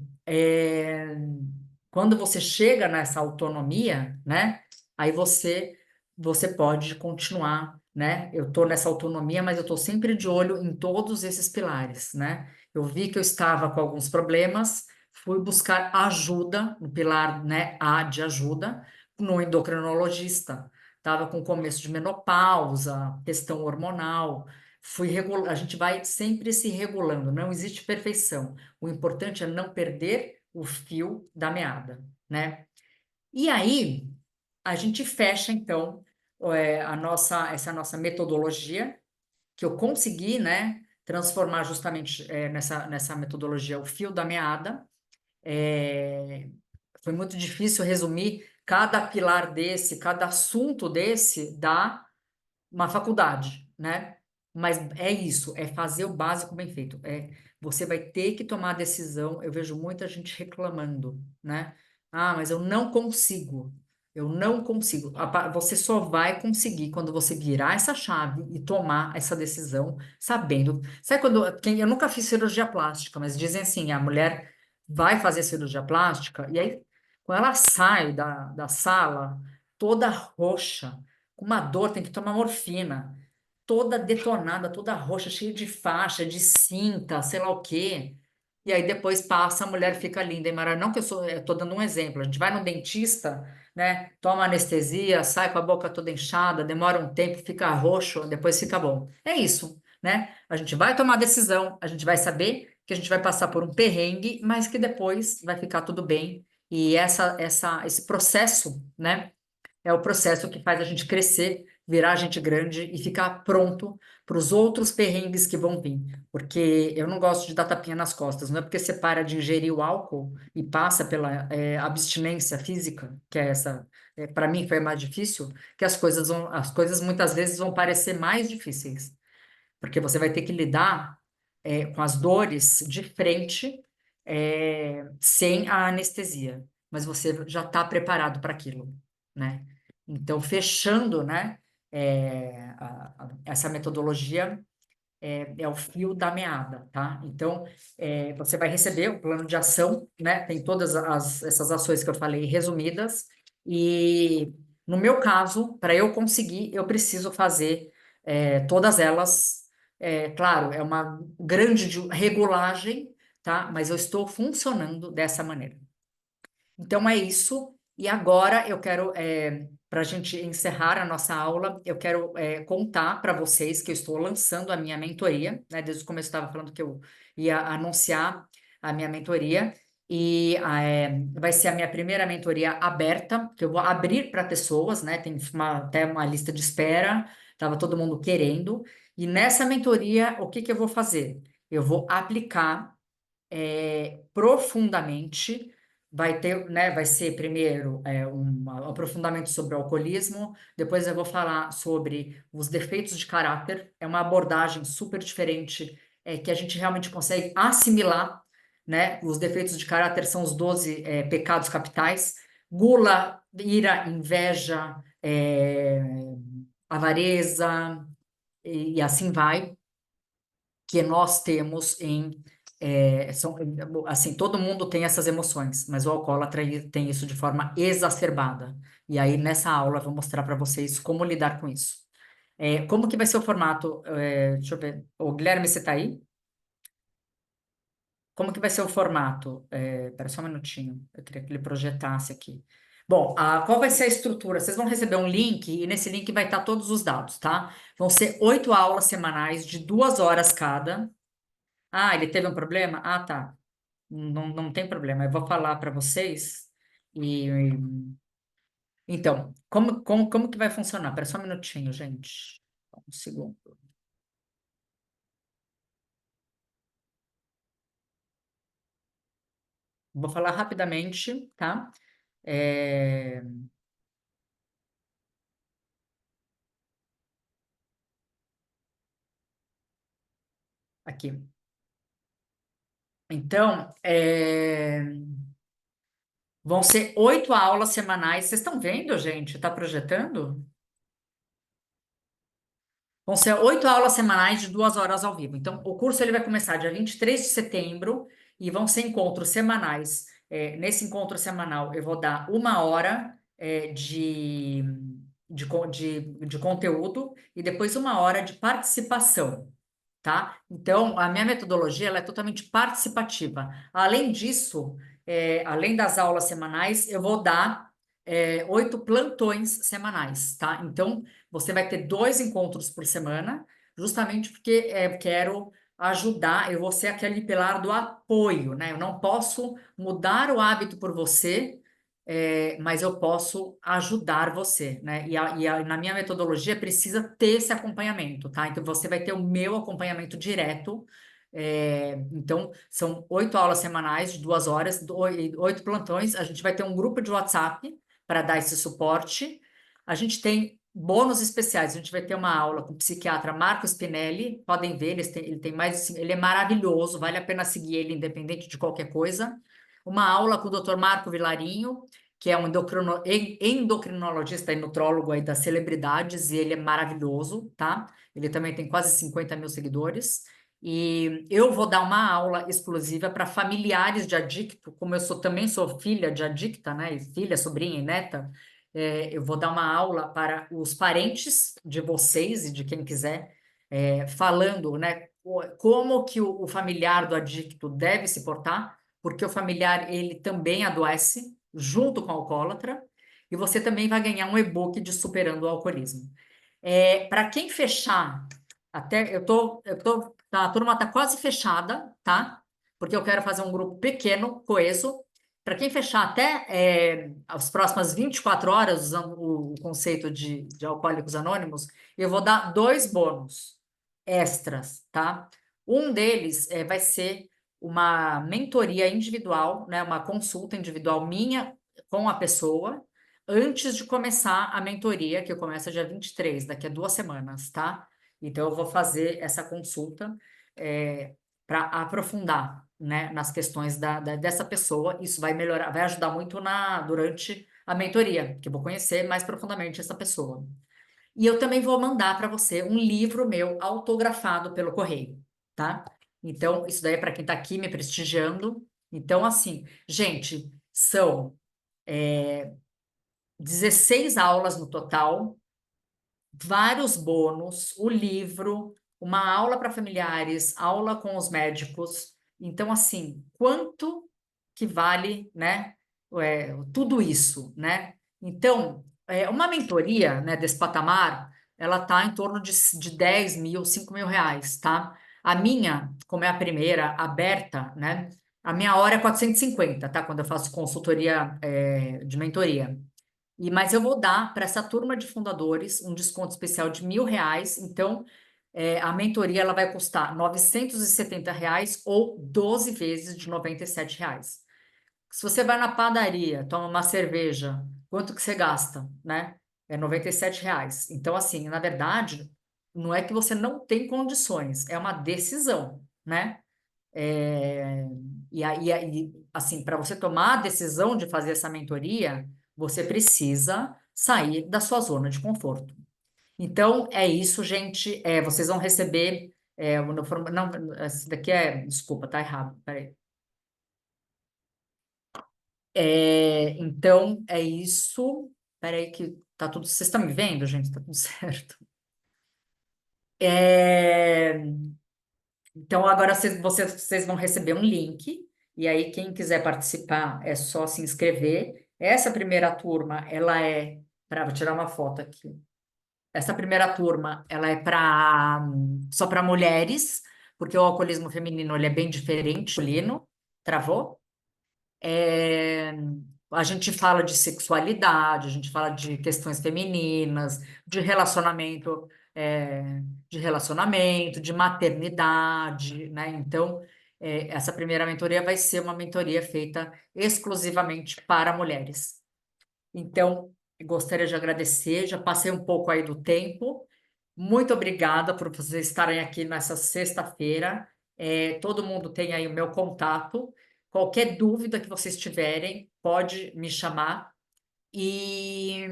[SPEAKER 1] quando você chega nessa autonomia, né? Aí você pode continuar, né? Eu estou nessa autonomia, mas eu estou sempre de olho em todos esses pilares, né? Eu vi que eu estava com alguns problemas, fui buscar ajuda no pilar, né? A de ajuda no endocrinologista. Estava com começo de menopausa, questão hormonal. A gente vai sempre se regulando, não existe perfeição. O importante é não perder o fio da meada, né? E aí a gente fecha então essa nossa metodologia que eu consegui, né, transformar justamente nessa metodologia o fio da meada. É, foi muito difícil resumir cada pilar desse, cada assunto desse da uma faculdade, né? Mas é isso, é fazer o básico bem feito. Você vai ter que tomar a decisão. Eu vejo muita gente reclamando, né? Ah, mas eu não consigo. Eu não consigo. Você só vai conseguir quando você virar essa chave e tomar essa decisão, sabendo. Sabe eu nunca fiz cirurgia plástica, mas dizem assim, a mulher vai fazer cirurgia plástica e aí quando ela sai da sala toda roxa com uma dor, tem que tomar morfina, toda detonada, toda roxa, cheia de faixa, de cinta, sei lá o quê. E aí depois passa, a mulher fica linda e maravilhosa. Não que eu tô dando um exemplo. A gente vai no dentista, né? Toma anestesia, sai com a boca toda inchada, demora um tempo, fica roxo, depois fica bom. É isso, né? A gente vai tomar decisão, a gente vai saber que a gente vai passar por um perrengue, mas que depois vai ficar tudo bem. E esse processo, né? É o processo que faz a gente crescer, virar gente grande e ficar pronto para os outros perrengues que vão vir. Porque eu não gosto de dar tapinha nas costas, não é porque você para de ingerir o álcool e passa pela abstinência física, que é essa, para mim foi mais difícil, que as coisas muitas vezes vão parecer mais difíceis, porque você vai ter que lidar com as dores de frente, sem a anestesia, mas você já está preparado para aquilo, né? Então, fechando, né, essa metodologia é o fio da meada, tá? Então, você vai receber o plano de ação, né? Tem todas essas ações que eu falei resumidas, e no meu caso, para eu conseguir, eu preciso fazer todas elas. Claro, é uma grande regulagem, tá? Mas eu estou funcionando dessa maneira. Então é isso. E agora eu quero, para a gente encerrar a nossa aula, eu quero contar para vocês que eu estou lançando a minha mentoria, né? Desde o começo eu estava falando que eu ia anunciar a minha mentoria. E vai ser a minha primeira mentoria aberta, que eu vou abrir para pessoas, né? Tem até uma lista de espera, estava todo mundo querendo. E nessa mentoria, o que que eu vou fazer? Eu vou aplicar profundamente. Vai ter, né, vai ser primeiro um aprofundamento sobre o alcoolismo, depois eu vou falar sobre os defeitos de caráter, é uma abordagem super diferente é que a gente realmente consegue assimilar, né? Os defeitos de caráter são os 12 pecados capitais: gula, ira, inveja, avareza, e assim vai, que nós temos assim, todo mundo tem essas emoções, mas o alcoólatra ele tem isso de forma exacerbada. E aí, nessa aula, eu vou mostrar para vocês como lidar com isso. Como que vai ser o formato? Deixa eu ver. O Guilherme, você está aí? Como que vai ser o formato? Espera só um minutinho. Eu queria que ele projetasse aqui. Bom, qual vai ser a estrutura? Vocês vão receber um link e nesse link vai estar todos os dados, tá? Vão ser 8 aulas semanais de 2 horas cada. Ah, ele teve um problema? Ah, tá. Não, não tem problema. Eu vou falar para vocês. Então, como que vai funcionar? Espera só um minutinho, gente. Um segundo. Vou falar rapidamente, tá? É, Aqui. Então, vão ser 8 aulas semanais. Vocês estão vendo, gente? Está projetando? Vão ser 8 aulas semanais de 2 horas ao vivo. Então, o curso ele vai começar dia 23 de setembro e vão ser encontros semanais. Nesse encontro semanal, eu vou dar 1 hora de conteúdo e depois 1 hora de participação, tá? Então, a minha metodologia ela é totalmente participativa. Além disso, além das aulas semanais, eu vou dar 8 plantões semanais, tá? Então, você vai ter 2 encontros por semana, justamente porque quero ajudar, eu vou ser aquele pilar do apoio, né? Eu não posso mudar o hábito por você, mas eu posso ajudar você, né? Na minha metodologia precisa ter esse acompanhamento, tá? Então você vai ter o meu acompanhamento direto. Então, são 8 aulas semanais de 2 horas, 8 plantões. A gente vai ter um grupo de WhatsApp para dar esse suporte. A gente tem bônus especiais. A gente vai ter uma aula com o psiquiatra Marcos Spinelli. Podem ver, ele tem ele é maravilhoso, vale a pena seguir ele, independente de qualquer coisa. Uma aula com o Dr. Marco Vilarinho, que é um endocrinologista e nutrólogo aí das celebridades, e ele é maravilhoso, tá? Ele também tem quase 50 mil seguidores. E eu vou dar uma aula exclusiva para familiares de adicto, como também sou filha de adicta, né? E filha, sobrinha e neta. Eu vou dar uma aula para os parentes de vocês e de quem quiser, falando, né? Como que o familiar do adicto deve se portar, porque o familiar ele também adoece junto com o alcoólatra, e você também vai ganhar um e-book de superando o alcoolismo. Para quem fechar, até a turma está quase fechada, tá? Porque eu quero fazer um grupo pequeno, coeso. Para quem fechar até as próximas 24 horas, usando o conceito de Alcoólicos Anônimos, eu vou dar 2 bônus extras, tá? Um deles vai ser uma mentoria individual, né? Uma consulta individual minha com a pessoa, antes de começar a mentoria, que começa dia 23, daqui a 2 semanas, tá? Então, eu vou fazer essa consulta para aprofundar, né, nas questões dessa pessoa. Isso vai melhorar, vai ajudar muito durante a mentoria, que eu vou conhecer mais profundamente essa pessoa. E eu também vou mandar para você um livro meu autografado pelo correio, tá? Então, isso daí é para quem está aqui me prestigiando. Então, assim, gente, são 16 aulas no total, vários bônus, o livro, uma aula para familiares, aula com os médicos. Então, assim, quanto que vale, né, tudo isso, né? Então, uma mentoria, né, desse patamar, ela tá em torno de 10 mil, 5 mil reais, tá? A minha, como é a primeira aberta, né? A minha hora é 450, tá? Quando eu faço consultoria, de mentoria. Mas eu vou dar para essa turma de fundadores um desconto especial de R$ 1.000. Então, a mentoria ela vai custar R$ 970 ou 12 vezes de R$ 97. Se você vai na padaria, toma uma cerveja, quanto que você gasta, né? É R$ 97. Então, assim, na verdade, não é que você não tem condições, é uma decisão. né? É, e assim, para você tomar a decisão de fazer essa mentoria, você precisa sair da sua zona de conforto. Então, é isso, gente. Vocês vão receber. Não, esse daqui desculpa, tá errado. Peraí. Então, é isso. Peraí, que tá tudo. Vocês estão me vendo, gente? Tá tudo certo. É, Então, agora vocês vão receber um link, e aí quem quiser participar é só se inscrever. Essa primeira turma, ela vou tirar uma foto aqui. Essa primeira turma, ela é só para mulheres, porque o alcoolismo feminino ele é bem diferente, masculino. Travou? É, a gente fala de sexualidade, a gente fala de questões femininas, de relacionamento, de relacionamento, de maternidade, né? Então, essa primeira mentoria vai ser uma mentoria feita exclusivamente para mulheres. Então, gostaria de agradecer, já passei um pouco aí do tempo. Muito obrigada por vocês estarem aqui nessa sexta-feira. Todo mundo tem aí o meu contato. Qualquer dúvida que vocês tiverem, pode me chamar e,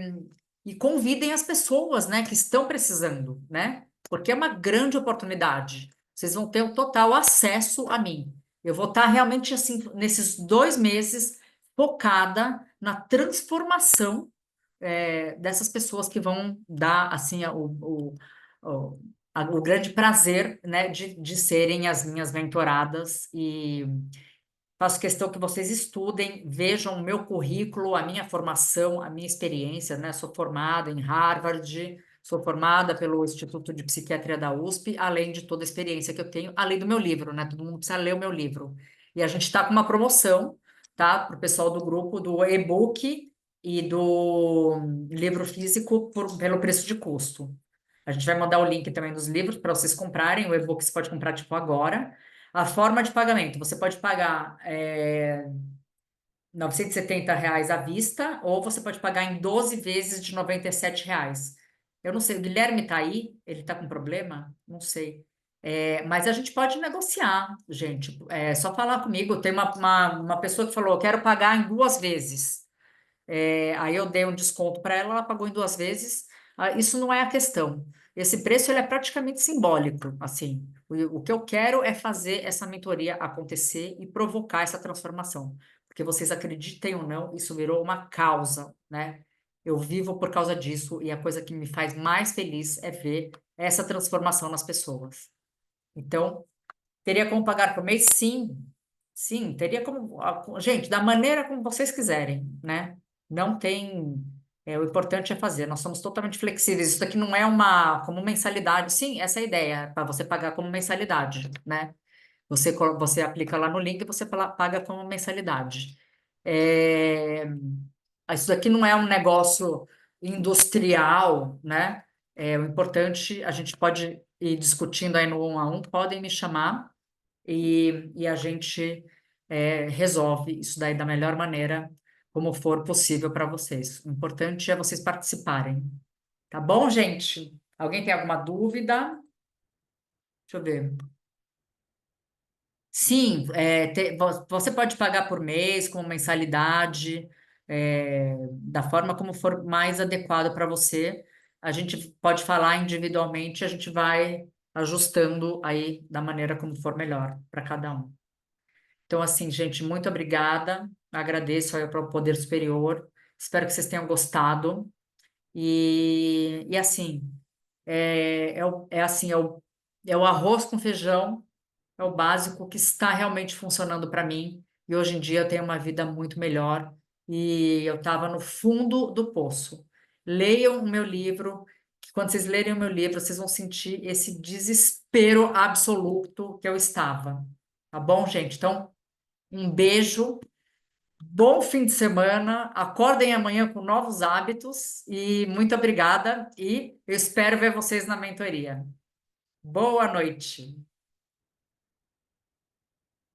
[SPEAKER 1] e convidem as pessoas, né, que estão precisando, né? Porque é uma grande oportunidade. Vocês vão ter o total acesso a mim. Eu vou estar realmente assim nesses 2 meses focada na transformação dessas pessoas que vão dar assim o grande prazer, né, de serem as minhas mentoradas e faço questão que vocês estudem, vejam o meu currículo, a minha formação, a minha experiência, né? Sou formada em Harvard, sou formada pelo Instituto de Psiquiatria da USP, além de toda a experiência que eu tenho, além do meu livro, né? Todo mundo precisa ler o meu livro. E a gente está com uma promoção, tá? Para o pessoal do grupo do e-book e do livro físico pelo preço de custo. A gente vai mandar o link também dos livros para vocês comprarem. O e-book você pode comprar tipo agora. A forma de pagamento, você pode pagar R$ 970 à vista, ou você pode pagar em 12 vezes de R$ 97. Eu não sei, o Guilherme está aí? Ele está com problema? Não sei. Mas a gente pode negociar, gente. É só falar comigo. Tem uma pessoa que falou: eu quero pagar em 2 vezes. Aí eu dei um desconto para ela, ela pagou em 2 vezes. Isso não é a questão. Esse preço ele é praticamente simbólico, assim. O que eu quero é fazer essa mentoria acontecer e provocar essa transformação. Porque vocês acreditem ou não, isso virou uma causa, né? Eu vivo por causa disso e a coisa que me faz mais feliz é ver essa transformação nas pessoas. Então, teria como pagar por mês? Sim. Sim, teria como. Gente, da maneira como vocês quiserem, né? Não tem. O importante é fazer. Nós somos totalmente flexíveis. Isso daqui não é como mensalidade. Sim, essa é a ideia, para você pagar como mensalidade, né? Você aplica lá no link e você paga como mensalidade. É, Isso daqui não é um negócio industrial, né? O importante, a gente pode ir discutindo aí no 1 a 1, podem me chamar e a gente resolve isso daí da melhor maneira, como for possível para vocês. O importante é vocês participarem. Tá bom, gente? Alguém tem alguma dúvida? Deixa eu ver. Sim, você pode pagar por mês, com mensalidade, da forma como for mais adequado para você. A gente pode falar individualmente, a gente vai ajustando aí da maneira como for melhor para cada um. Então, assim, gente, muito obrigada. Agradeço aí para o Poder Superior. Espero que vocês tenham gostado. E assim, é o arroz com feijão, é o básico que está realmente funcionando para mim. E hoje em dia eu tenho uma vida muito melhor. E eu estava no fundo do poço. Leiam o meu livro, que quando vocês lerem o meu livro, vocês vão sentir esse desespero absoluto que eu estava. Tá bom, gente? Então, um beijo, bom fim de semana. Acordem amanhã com novos hábitos e muito obrigada. E eu espero ver vocês na mentoria. Boa noite.